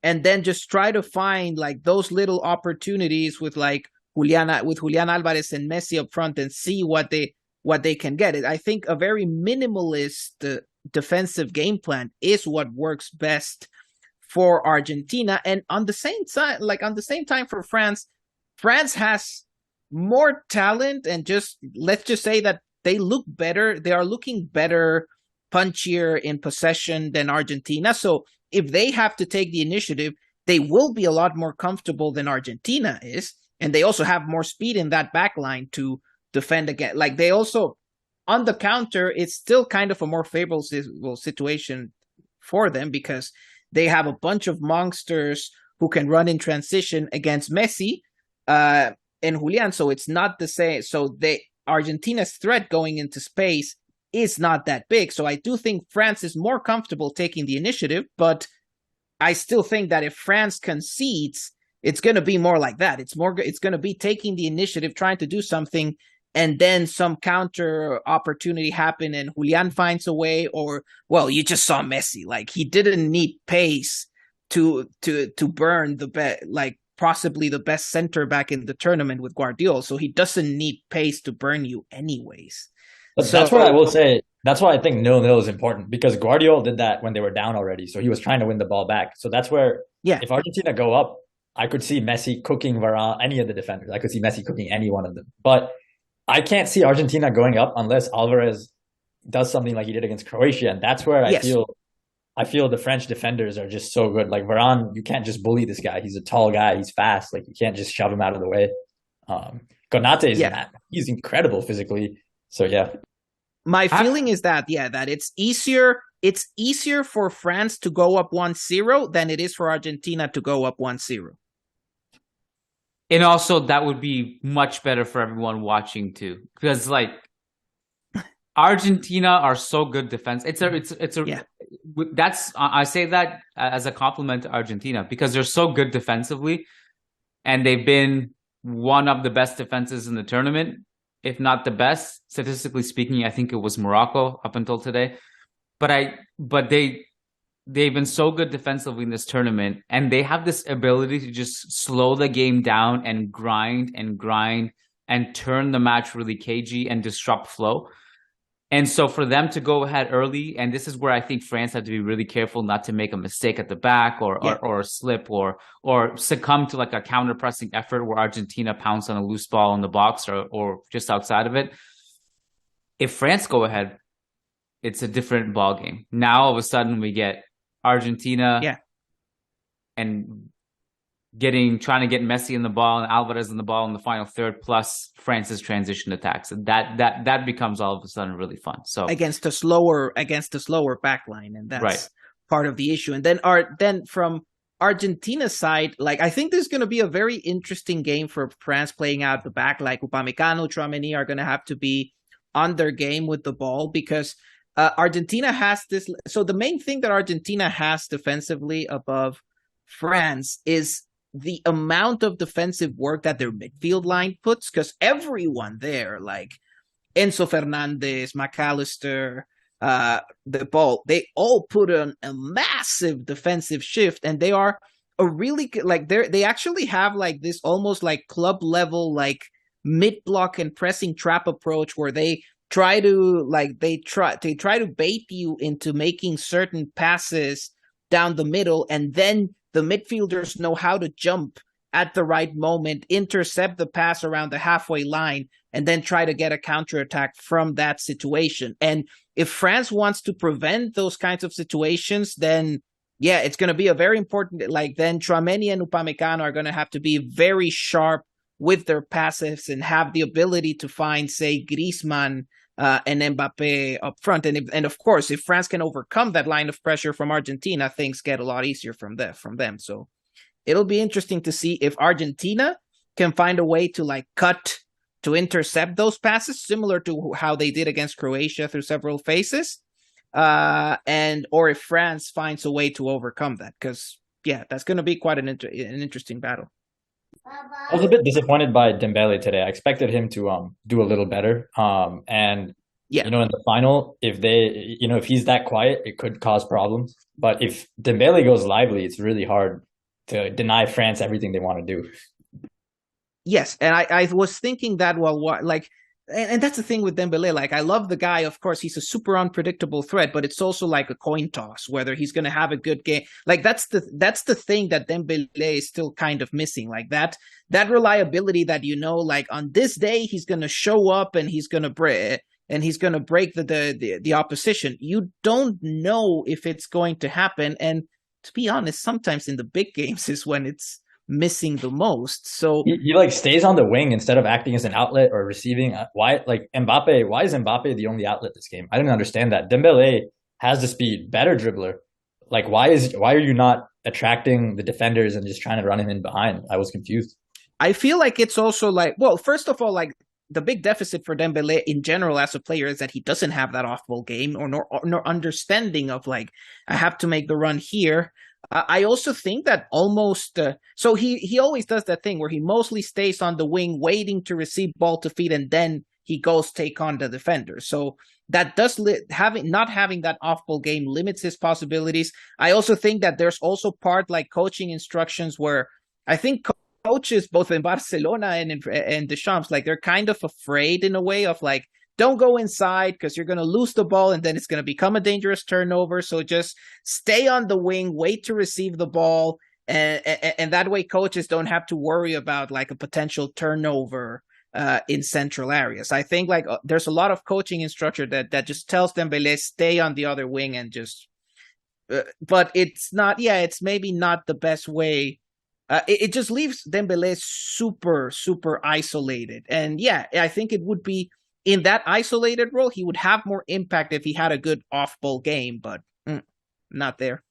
and then just try to find like those little opportunities with Julian Alvarez and Messi up front and see what they can get. I think a very minimalist defensive game plan is what works best for Argentina. And on the same time for France has more talent, and let's just say that they look better. They are looking better, punchier in possession than Argentina. So if they have to take the initiative, they will be a lot more comfortable than Argentina is. And they also have more speed in that back line to defend again. Like they also, on the counter, it's still kind of a more favorable situation for them because they have a bunch of monsters who can run in transition against Messi and Julian. So it's not the same. So Argentina's threat going into space is not that big. So I do think France is more comfortable taking the initiative, but I still think that if France concedes, it's going to be more like that. It's going to be taking the initiative, trying to do something, and then some counter opportunity happen and Julian finds a way, or, well, you just saw Messi. Like, he didn't need pace to burn possibly the best center back in the tournament with Guardiola. So he doesn't need pace to burn you anyways. That's what I will say. That's why I think 0-0 is important, because Guardiola did that when they were down already. So he was trying to win the ball back. So that's where, if Argentina go up, I could see Messi cooking Varane, any of the defenders. I could see Messi cooking any one of them. But I can't see Argentina going up unless Alvarez does something like he did against Croatia. And that's where I feel the French defenders are just so good. Like Varane, you can't just bully this guy. He's a tall guy. He's fast. Like, you can't just shove him out of the way. Konate is he's incredible physically. So yeah. My feeling is that it's easier for France to go up 1-0 than it is for Argentina to go up 1-0. And also that would be much better for everyone watching too, because like Argentina are so good defense. I say that as a compliment to Argentina because they're so good defensively, and they've been one of the best defenses in the tournament, if not the best. Statistically speaking, I think it was Morocco up until today. But they've been so good defensively in this tournament, and they have this ability to just slow the game down and grind and turn the match really cagey and disrupt flow. And so for them to go ahead early, and this is where I think France had to be really careful not to make a mistake at the back or slip or succumb to like a counter-pressing effort where Argentina pounce on a loose ball in the box or just outside of it. If France go ahead, it's a different ball game. Now all of a sudden we get Argentina and trying to get Messi in the ball and Alvarez in the ball in the final third, plus France's transition attacks. And that becomes all of a sudden really fun. So against a slower backline, and that's part of the issue. And then from Argentina's side, like I think there's going to be a very interesting game for France playing out the back. Like Upamecano, Tchouameni are going to have to be on their game with the ball because Argentina has this. So the main thing that Argentina has defensively above France is the amount of defensive work that their midfield line puts, because everyone there, like Enzo Fernandez, McAllister, the ball, they all put on a massive defensive shift, and they are a really like they actually have like this almost like club level like mid block and pressing trap approach where they try to bait you into making certain passes down the middle, and then the midfielders know how to jump at the right moment, intercept the pass around the halfway line, and then try to get a counterattack from that situation. And if France wants to prevent those kinds of situations, then it's going to be a very important, then Tchouameni and Upamecano are going to have to be very sharp with their passes and have the ability to find, say, Griezmann and Mbappe up front. And of course, if France can overcome that line of pressure from Argentina, things get a lot easier from them. So it'll be interesting to see if Argentina can find a way to cut to intercept those passes, similar to how they did against Croatia through several phases, or if France finds a way to overcome that, because that's going to be quite an interesting battle. I was a bit disappointed by Dembele today. I expected him to do a little better. In the final, if he's that quiet, it could cause problems. But if Dembele goes lively, it's really hard to deny France everything they want to do. Yes, and I was thinking that and that's the thing with Dembele. Like, I love the guy. Of course, he's a super unpredictable threat, but it's also like a coin toss whether he's going to have a good game. Like, that's the thing that Dembele is still kind of missing. Like that reliability that on this day he's going to show up and he's going to break the opposition. You don't know if it's going to happen, and to be honest, sometimes in the big games is when it's missing the most. So he stays on the wing instead of acting as an outlet or receiving. Why Mbappe? Why is Mbappe the only outlet this game? I didn't understand that. Dembele has the speed, better dribbler. Like, why are you not attracting the defenders and just trying to run him in behind? I was confused. I feel like it's also first of all, the big deficit for Dembele in general as a player is that he doesn't have that off-ball game or nor understanding of I have to make the run here. I also think that almost so he always does that thing where he mostly stays on the wing waiting to receive ball to feet, and then he goes take on the defender. So that does not having that off-ball game limits his possibilities. I also think that there's also part coaching instructions where I think coaches both in Barcelona and Deschamps, they're kind of afraid in a way of don't go inside because you're going to lose the ball and then it's going to become a dangerous turnover. So just stay on the wing, wait to receive the ball. And that way coaches don't have to worry about a potential turnover in central areas. I think there's a lot of coaching instructor that just tells Dembele stay on the other wing and just, but it's not, it's maybe not the best way it just leaves Dembele super, super isolated. And yeah, I think it would be in that isolated role, he would have more impact if he had a good off-ball game, but not there.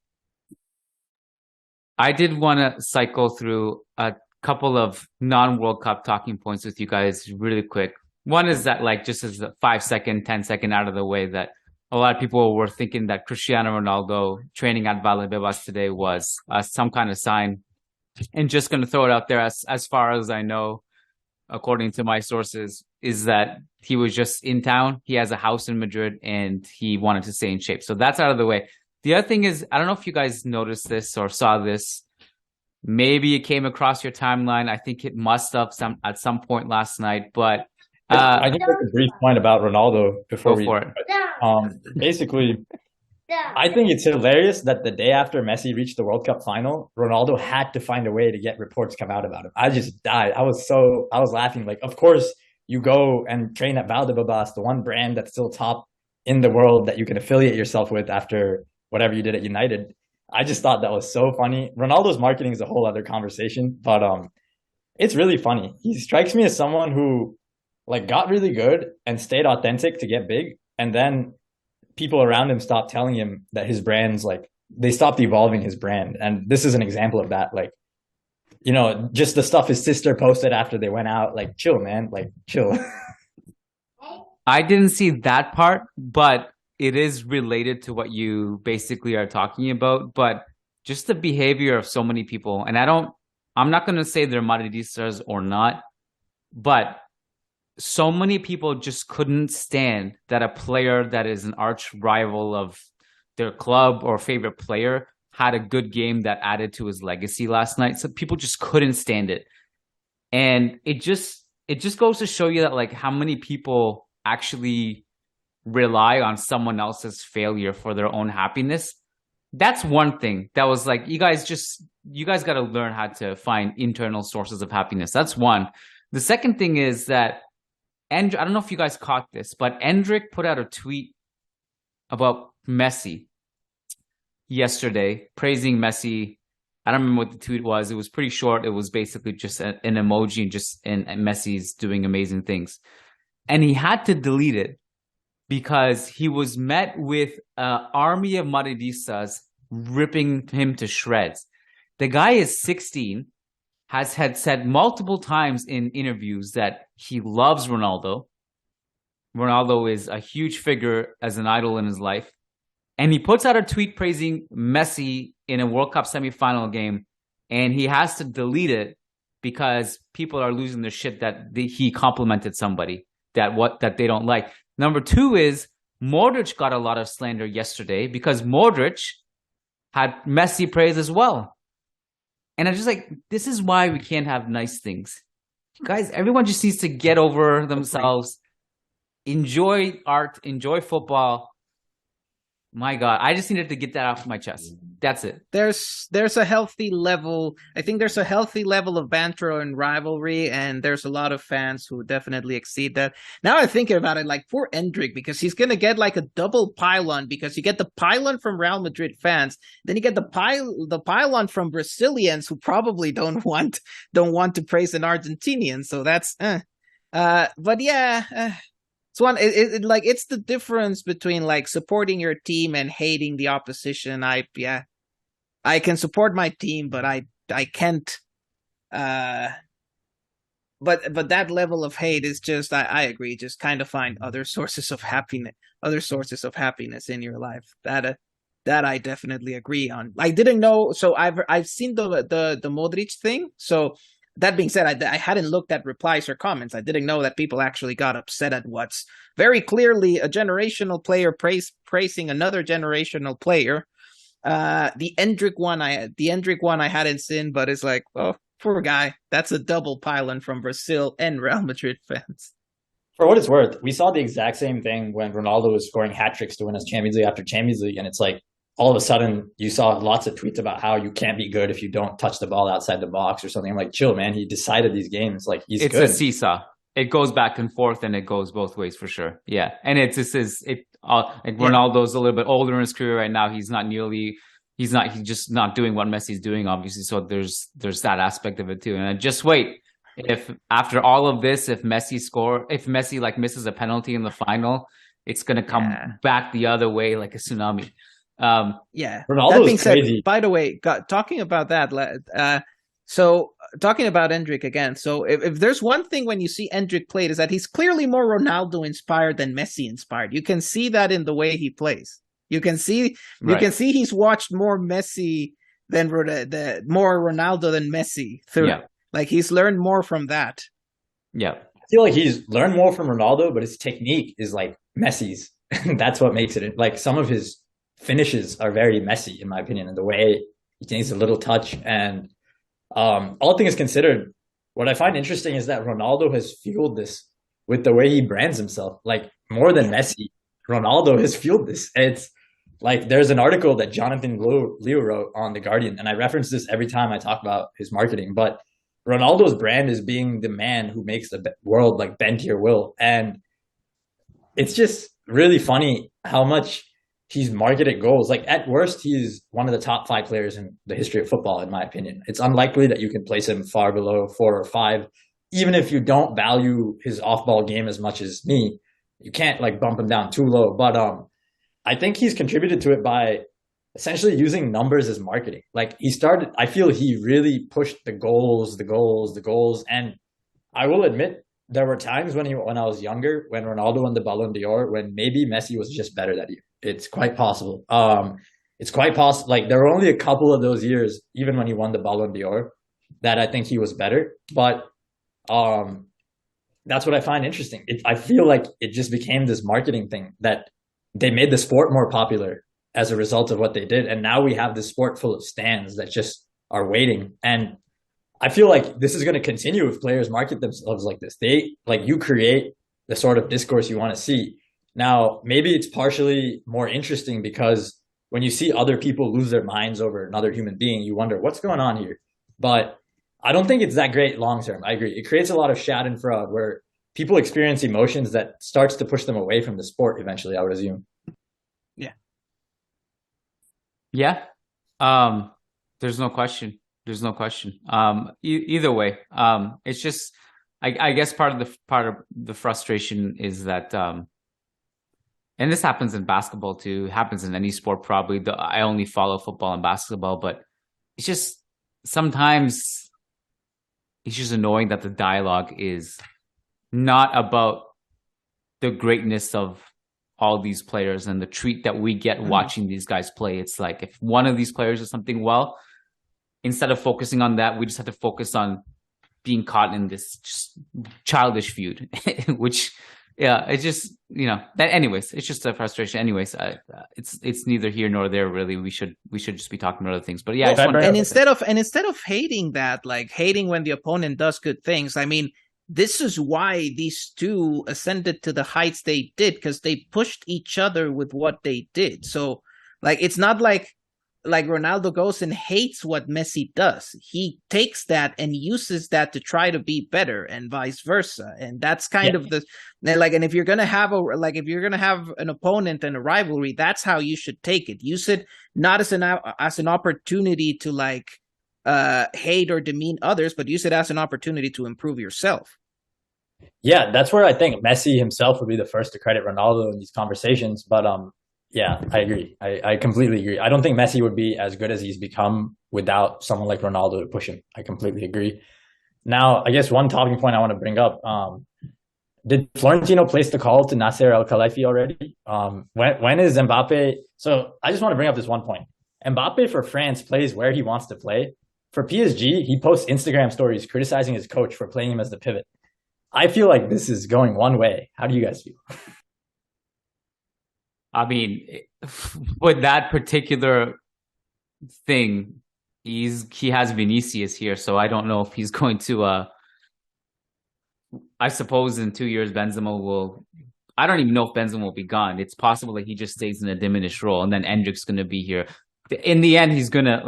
I did want to cycle through a couple of non-World Cup talking points with you guys really quick. One is that, like, just as a 5 second, 10-second out of the way, that a lot of people were thinking that Cristiano Ronaldo training at Valdebebas today was some kind of sign. And just going to throw it out there, as far as I know, according to my sources, is that he was just in town. He has a house in Madrid and he wanted to stay in shape. So that's out of the way. The other thing is, I don't know if you guys noticed this or saw this. Maybe it came across your timeline. I think it must have at some point last night. But I can make a brief point about Ronaldo before basically, I think it's hilarious that the day after Messi reached the World Cup final, Ronaldo had to find a way to get reports come out about him. I just died. I was laughing. Like, of course you go and train at Valdebebas, the one brand that's still top in the world that you can affiliate yourself with after whatever you did at United. I just thought that was so funny. Ronaldo's marketing is a whole other conversation, but it's really funny. He strikes me as someone who, like, got really good and stayed authentic to get big, and then people around him stopped telling him that his brand's, like, they stopped evolving his brand. And this is an example of that. Like, you know, just the stuff his sister posted after they went out, like, chill, man, like, chill. I didn't see that part, but it is related to what you basically are talking about. But just the behavior of so many people, and I'm not going to say they're Madridistas or not, but so many people just couldn't stand that a player that is an arch rival of their club or favorite player had a good game that added to his legacy last night. So people just couldn't stand it. And it just goes to show you that, like, how many people actually rely on someone else's failure for their own happiness. That's one thing that was like, you guys got to learn how to find internal sources of happiness. That's one. The second thing is that, and I don't know if you guys caught this, but Endrick put out a tweet about Messi yesterday, praising Messi. I don't remember what the tweet was. It was pretty short. It was basically just an emoji and Messi's doing amazing things. And he had to delete it because he was met with an army of Madridistas ripping him to shreds. The guy is 16, had said multiple times in interviews that he loves Ronaldo. Ronaldo is a huge figure as an idol in his life. And he puts out a tweet praising Messi in a World Cup semifinal game, and he has to delete it because people are losing their shit that he complimented somebody that they don't like. Number two is Modric got a lot of slander yesterday because Modric had Messi praise as well. And I'm just like, this is why we can't have nice things. Guys, everyone just needs to get over themselves, enjoy art, enjoy football. My God, I just needed to get that off my chest. That's it. There's a healthy level. I think there's a healthy level of banter and rivalry, and there's a lot of fans who definitely exceed that. Now I'm thinking about it, like, poor Endrick, because he's gonna get like a double pylon, because you get the pylon from Real Madrid fans, then you get the pylon from Brazilians who probably don't want to praise an Argentinian. So that's but yeah. So it's the difference between, like, supporting your team and hating the opposition. I can support my team, but I can't. But that level of hate is just, I agree. Just kind of find other sources of happiness in your life. That I definitely agree on. I didn't know. So I've seen the Modric thing. So that being said, I hadn't looked at replies or comments. I didn't know that people actually got upset at what's very clearly a generational player praising another generational player. The Endrick one I hadn't seen, but it's like, oh, poor guy. That's a double pylon from Brazil and Real Madrid fans. For what it's worth, we saw the exact same thing when Ronaldo was scoring hat tricks to win us Champions League after Champions League, and it's like, all of a sudden, you saw lots of tweets about how you can't be good if you don't touch the ball outside the box or something. I'm like, chill, man. He decided these games. Like, he's good. It's a seesaw. It goes back and forth, and it goes both ways for sure. Yeah, and Ronaldo's a little bit older in his career right now. He's not nearly he's just not doing what Messi's doing, obviously. So there's that aspect of it too. And just wait, if after all of this, if Messi like misses a penalty in the final, it's gonna come back the other way like a tsunami. Ronaldo that being said, crazy. by the way, talking about that, so talking about Endrick again. So if there's one thing when you see Endrick play, is that he's clearly more Ronaldo inspired than Messi inspired. You can see that in the way he plays. You can see he's watched more Messi than more Ronaldo than Messi through. Yeah. Like he's learned more from that. Yeah. I feel like he's learned more from Ronaldo, but his technique is like Messi's. That's what makes it. Like some of his finishes are very Messi, in my opinion, and the way he takes a little touch. And all things considered, what I find interesting is that Ronaldo has fueled this with the way he brands himself. Like more than Messi, Ronaldo has fueled this. It's like there's an article that Jonathan Leo wrote on The Guardian, and I reference this every time I talk about his marketing, but Ronaldo's brand is being the man who makes the world like bend to your will. And it's just really funny how much he's marketed goals. Like at worst, he's one of the top 5 players in the history of football, in my opinion. It's unlikely that you can place him far below 4 or 5. Even if you don't value his off-ball game as much as me, you can't like bump him down too low. But I think he's contributed to it by essentially using numbers as marketing. Like I feel he really pushed the goals. And I will admit, there were times when I was younger, when Ronaldo won the Ballon d'Or, when maybe Messi was just better that year. It's quite possible. It's quite possible. Like there were only a couple of those years, even when he won the Ballon d'Or, that I think he was better. But that's what I find interesting. I feel like it just became this marketing thing that they made the sport more popular as a result of what they did. And now we have this sport full of stands that just are waiting. And I feel like this is going to continue if players market themselves like this. You create the sort of discourse you want to see. Now, maybe it's partially more interesting because when you see other people lose their minds over another human being, you wonder what's going on here. But I don't think it's that great long term. I agree. It creates a lot of schadenfreude where people experience emotions that starts to push them away from the sport eventually, I would assume. Yeah. There's no question. Either way, it's just, I guess part of the frustration is that, and this happens in basketball too, happens in any sport probably. I only follow football and basketball, but it's just sometimes it's just annoying that the dialogue is not about the greatness of all these players and the treat that we get watching these guys play. It's like if one of these players does something well, instead of focusing on that, we just have to focus on being caught in this just childish feud, which, it's just, that anyways, it's just a frustration. Anyways, it's neither here nor there really. We should just be talking about other things, but yeah. Instead of hating that, like hating when the opponent does good things, I mean, this is why these two ascended to the heights they did, because they pushed each other with what they did. So, like, it's not like Ronaldo goes and hates what Messi does. He takes that and uses that to try to be better, and vice versa. And that's kind of and if you're gonna have an opponent and a rivalry, that's how you should take it. Use it not as an opportunity to hate or demean others, but use it as an opportunity to improve yourself. Yeah, that's where I think Messi himself would be the first to credit Ronaldo in these conversations. But yeah, I agree. I completely agree. I don't think Messi would be as good as he's become without someone like Ronaldo to push him. I completely agree. Now, I guess one talking point I want to bring up, did Florentino place the call to Nasser Al-Khelaifi already? When is Mbappe? So I just want to bring up this one point. Mbappe for France plays where he wants to play. For PSG, he posts Instagram stories criticizing his coach for playing him as the pivot. I feel like this is going one way. How do you guys feel? I mean, with that particular thing, he has Vinicius here, so I don't know if he's going to. I suppose in 2 years, Benzema will. I don't even know if Benzema will be gone. It's possible that he just stays in a diminished role, and then Endrick's going to be here. In the end, he's gonna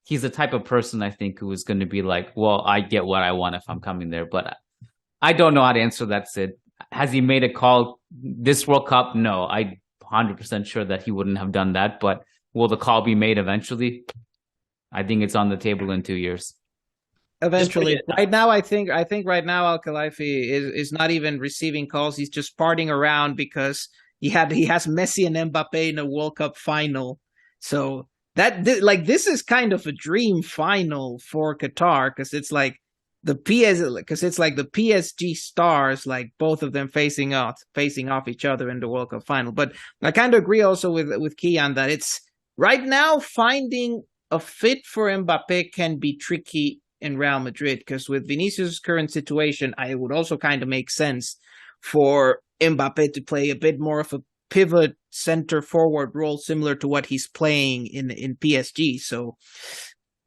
he's the type of person I think who is going to be like, well, I get what I want if I'm coming there, but I don't know how to answer that, Sid. Has he made a call this World Cup? No, I'm 100% sure that he wouldn't have done that. But will the call be made eventually? I think it's on the table in 2 years. Eventually. Right now, I think right now Al Khalifi is not even receiving calls. He's just partying around because he has Messi and Mbappe in a World Cup final. So this is kind of a dream final for Qatar, because it's like the PSG stars, like both of them facing off each other in the World Cup final. But I kind of agree also with Kiyan that it's right now finding a fit for Mbappe can be tricky in Real Madrid, because with Vinicius' current situation, it would also kind of make sense for Mbappe to play a bit more of a pivot center forward role, similar to what he's playing in PSG. So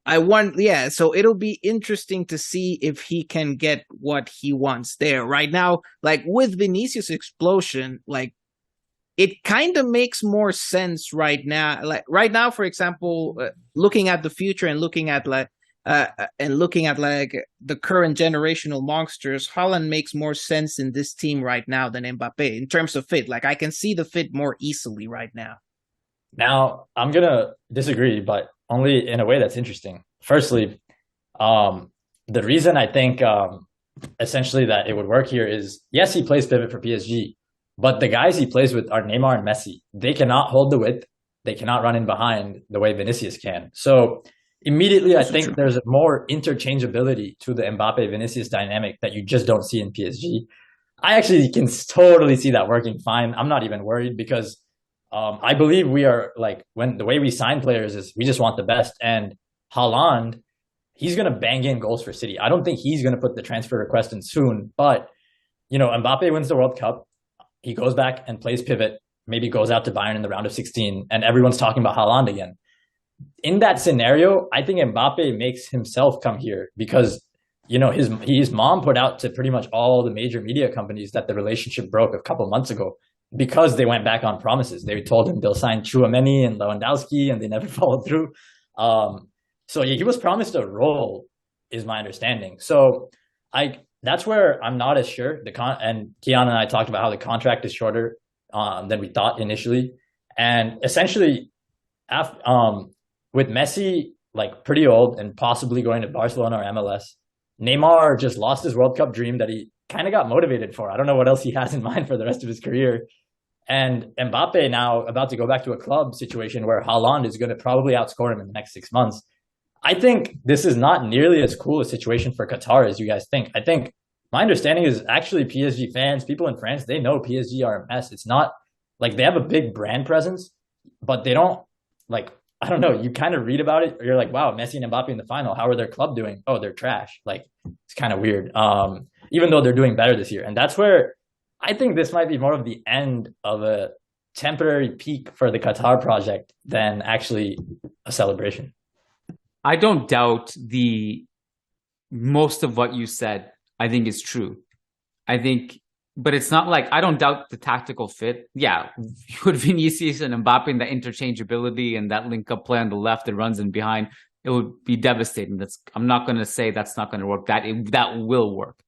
so it'll be interesting to see if he can get what he wants there. Right now, like with Vinicius' explosion, like it kind of makes more sense right now. Like right now, for example, looking at the future and looking at the current generational monsters, Haaland makes more sense in this team right now than Mbappe in terms of fit. Like I can see the fit more easily right now. Now, I'm going to disagree, but only in a way that's interesting. Firstly, the reason I think essentially that it would work here is, yes, he plays pivot for PSG, but the guys he plays with are Neymar and Messi. They cannot hold the width. They cannot run in behind the way Vinicius can. So immediately, I think there's a more interchangeability to the Mbappe-Vinicius dynamic that you just don't see in PSG. I actually can totally see that working fine. I'm not even worried, because I believe we are like, when the way we sign players is we just want the best. And Haaland, he's going to bang in goals for City. I don't think he's going to put the transfer request in soon. But, Mbappe wins the World Cup. He goes back and plays pivot, maybe goes out to Bayern in the round of 16, and everyone's talking about Haaland again. In that scenario, I think Mbappe makes himself come here, because, his mom put out to pretty much all the major media companies that the relationship broke a couple months ago, because they went back on promises. They told him they'll sign Tchouameni and Lewandowski, and they never followed through. So he was promised a role, is my understanding. So that's where I'm not as sure. And Kiyan and I talked about how the contract is shorter than we thought initially. And essentially, with Messi like pretty old and possibly going to Barcelona or MLS, Neymar just lost his World Cup dream that he kind of got motivated for. I don't know what else he has in mind for the rest of his career. And Mbappe now about to go back to a club situation where Haaland is going to probably outscore him in the next 6 months. I think this is not nearly as cool a situation for Qatar as you guys think. I think my understanding is actually PSG fans, people in France, they know PSG are a mess. It's not like they have a big brand presence, but they don't I don't know. You kind of read about it. You're like, wow, Messi and Mbappe in the final. How are their club doing? Oh, they're trash. Like, it's kind of weird. Even though they're doing better this year. And that's where I think this might be more of the end of a temporary peak for the Qatar project than actually a celebration. I don't doubt most of what you said. I think is true. But it's not like I don't doubt the tactical fit. Yeah, with Vinicius and Mbappe and the interchangeability and that link-up play on the left that runs in behind, it would be devastating. I'm not going to say that's not going to work. That will work.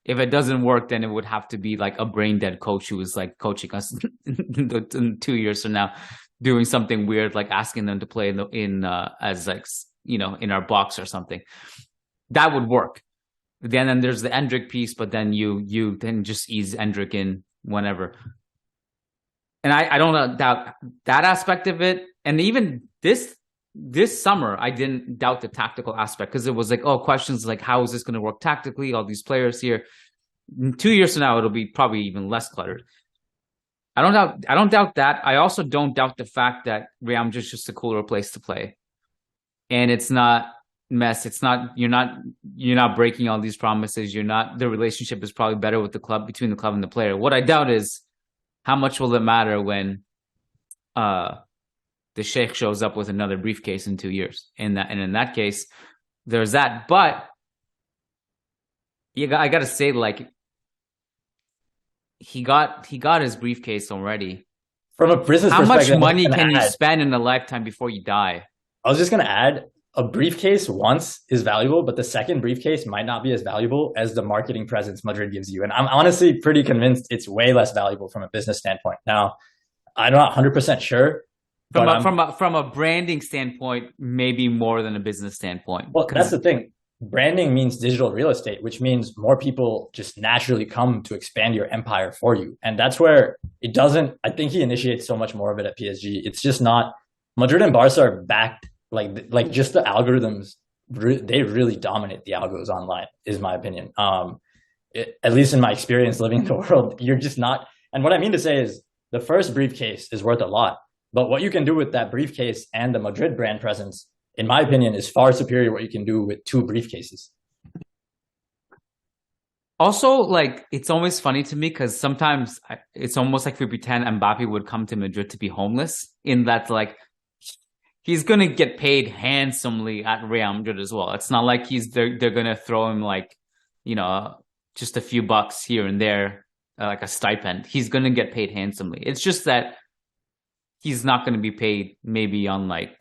If it doesn't work, then it would have to be like a brain-dead coach who is like coaching us in 2 years from now, doing something weird, like asking them to play in our box or something. That would work. Then there's the Endrick piece, but then you then just ease Endrick in whenever. And I don't doubt that aspect of it. And even this summer, I didn't doubt the tactical aspect, because it was like, questions like, how is this going to work tactically? All these players here. In 2 years from now, it'll be probably even less cluttered. I don't doubt that. I also don't doubt the fact that Real Madrid is just a cooler place to play. And it's not mess. It's not, you're not breaking all these promises. The relationship is probably better with the club, between the club and the player. What I doubt is how much will it matter when the Sheikh shows up with another briefcase in 2 years. And in that case, there's that. But I got to say, like, he got his briefcase already. From a business how perspective, much money can you spend in a lifetime before you die? I was just going to add, a briefcase once is valuable, but the second briefcase might not be as valuable as the marketing presence Madrid gives you. And I'm honestly pretty convinced it's way less valuable from a business standpoint. Now, I'm not 100% sure, From a branding standpoint, maybe more than a business standpoint. Well, that's the thing. Branding means digital real estate, which means more people just naturally come to expand your empire for you. And that's where it doesn't, I think he initiates so much more of it at PSG. It's just not, Madrid and Barca are backed, like just the algorithms, they really dominate the algos online, is my opinion. At least in my experience living in the world, you're just not, and what I mean to say is the first briefcase is worth a lot. But what you can do with that briefcase and the Madrid brand presence, in my opinion, is far superior what you can do with 2 briefcases. Also, like, it's always funny to me because sometimes it's almost like we pretend Mbappe would come to Madrid to be homeless, in that, like, he's going to get paid handsomely at Real Madrid as well. It's not like they're going to throw him, like, you know, just a few bucks here and there, like a stipend. He's going to get paid handsomely. It's just that he's not going to be paid maybe on, like,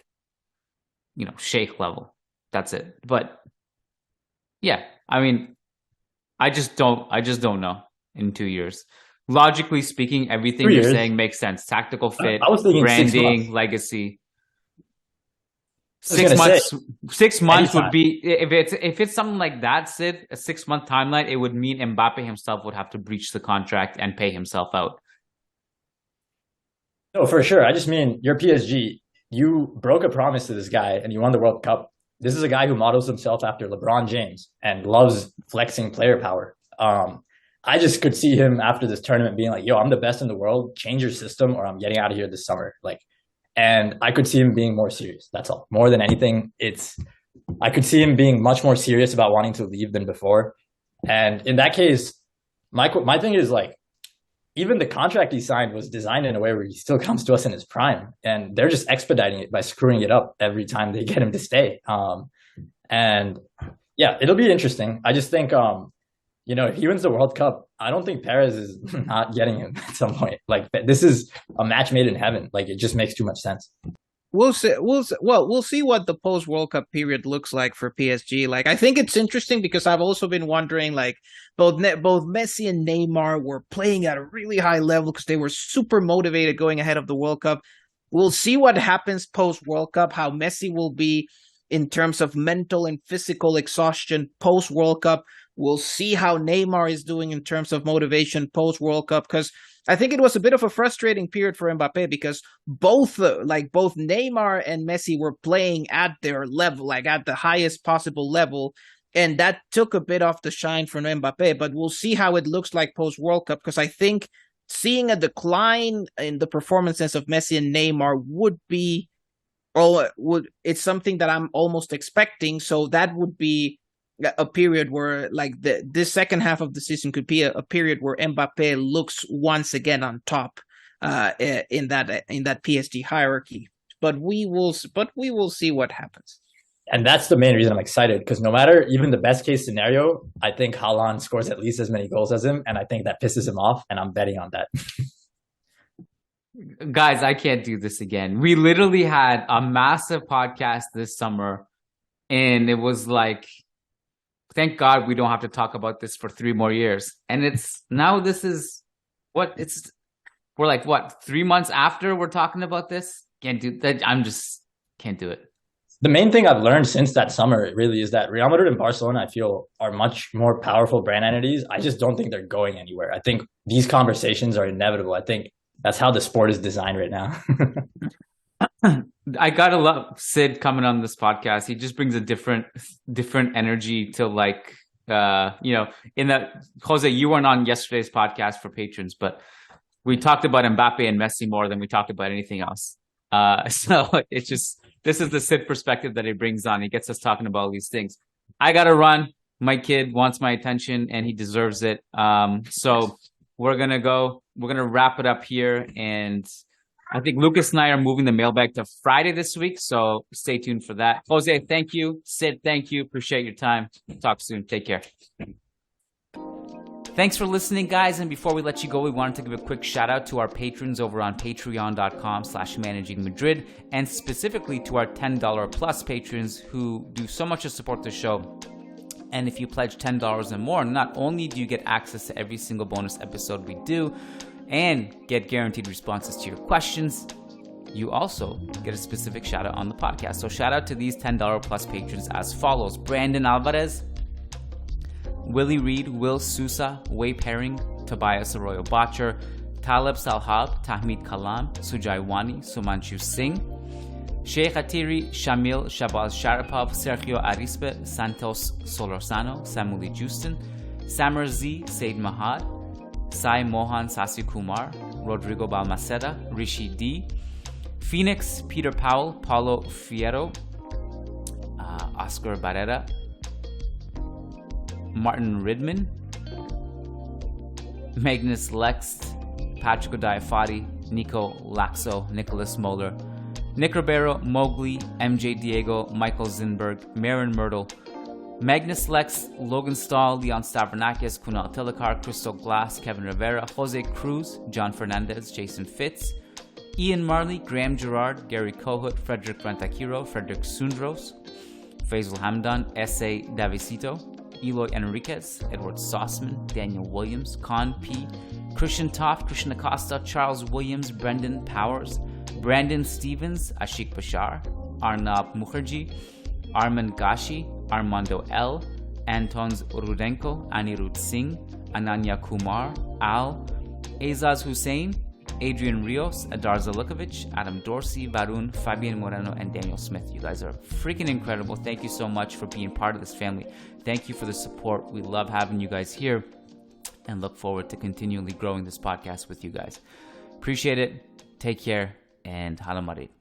you know, sheikh level. That's it. But yeah, I mean, I just don't know in 2 years. Logically speaking, everything you're saying makes sense. Tactical fit, I was thinking branding, legacy. 6 months. 6 months would be, if it's something like that, Sid, a 6 month timeline, it would mean Mbappe himself would have to breach the contract and pay himself out. No, for sure. I just mean, you're PSG. You broke a promise to this guy and you won the World Cup. This is a guy who models himself after LeBron James and loves flexing player power. I just could see him after this tournament being like, yo, I'm the best in the world. Change your system or I'm getting out of here this summer. Like, and I could see him being more serious. That's all. More than anything, I could see him being much more serious about wanting to leave than before. And in that case, my thing is, like, even the contract he signed was designed in a way where he still comes to us in his prime, and they're just expediting it by screwing it up every time they get him to stay. And yeah, it'll be interesting. I just think, you know, if he wins the World Cup, I don't think Perez is not getting him at some point. Like, this is a match made in heaven. Like, it just makes too much sense. We'll see. We'll see what the post World Cup period looks like for PSG. Like, I think it's interesting because I've also been wondering, like, both Messi and Neymar were playing at a really high level because they were super motivated going ahead of the World Cup. We'll see what happens post World Cup, how Messi will be in terms of mental and physical exhaustion post World Cup. We'll see how Neymar is doing in terms of motivation post World Cup, because I think it was a bit of a frustrating period for Mbappe because both Neymar and Messi were playing at their level, like at the highest possible level. And that took a bit off the shine from Mbappe. But we'll see how it looks like post-World Cup, because I think seeing a decline in the performances of Messi and Neymar it's something that I'm almost expecting. So that would be a period where, like, this second half of the season could be a period where Mbappe looks once again on top in that PSG hierarchy. But we will see what happens. And that's the main reason I'm excited, because no matter even the best case scenario, I think Haaland scores at least as many goals as him, and I think that pisses him off, and I'm betting on that. Guys, I can't do this again. We literally had a massive podcast this summer, and it was like, thank God we don't have to talk about this for 3 more years. And we're like, what, 3 months after we're talking about this? Can't do that. Can't do it. The main thing I've learned since that summer really is that Real Madrid and Barcelona, I feel, are much more powerful brand entities. I just don't think they're going anywhere. I think these conversations are inevitable. I think that's how the sport is designed right now. I gotta love Sid coming on this podcast. He just brings a different energy to, like, Jose, you weren't on yesterday's podcast for patrons, but we talked about Mbappe and Messi more than we talked about anything else. So it's just, this is the Sid perspective that he brings on. He gets us talking about all these things. I gotta run. My kid wants my attention and he deserves it. So we're gonna wrap it up here, and I think Lucas and I are moving the mailbag to Friday this week, so stay tuned for that. Jose, thank you. Sid, thank you. Appreciate your time. Talk soon. Take care. Thanks for listening, guys. And before we let you go, we wanted to give a quick shout out to our patrons over on patreon.com/Managing Madrid, and specifically to our $10 plus patrons who do so much to support the show. And if you pledge $10 and more, not only do you get access to every single bonus episode we do and get guaranteed responses to your questions, you also get a specific shout out on the podcast. So shout out to these $10 plus patrons as follows: Brandon Alvarez, Willie Reed, Will Sousa, Wade Herring, Tobias Arroyo Botcher, Taleb Salhab, Tahmid Kalam, Sujai Wani, Sumanchu Singh, Sheikh Atiri, Shamil Shabaz Sharapov, Sergio Arispe, Santos Solorzano, Samuli Justin, Samar Z, Said Mahad, Sai Mohan Sasi Kumar, Rodrigo Balmaceda, Rishi D, Phoenix, Peter Powell, Paulo Fierro, Oscar Barrera, Martin Ridman, Magnus Lex, Patrick Diafati, Nico Laxo, Nicholas Moeller, Nick Ribeiro, Mowgli, MJ Diego, Michael Zinberg, Marin Myrtle, Magnus Lex, Logan Stahl, Leon Stavronakis, Kunal Tilakar, Crystal Glass, Kevin Rivera, Jose Cruz, John Fernandez, Jason Fitz, Ian Marley, Graham Gerard, Gary Kohut, Frederick Rantakiro, Frederick Sundros, Faisal Hamdan, S.A. Davisito, Eloy Enriquez, Edward Sossman, Daniel Williams, Con P, Christian Toft, Christian Acosta, Charles Williams, Brendan Powers, Brandon Stevens, Ashik Bashar, Arnab Mukherjee, Arman Gashi, Armando L, Antons Rudenko, Anirudh Singh, Ananya Kumar, Al, Azaz Hussein, Adrian Rios, Adar Zalukovic, Adam Dorsey, Varun, Fabian Moreno, and Daniel Smith. You guys are freaking incredible. Thank you so much for being part of this family. Thank you for the support. We love having you guys here and look forward to continually growing this podcast with you guys. Appreciate it. Take care and Hala Madrid.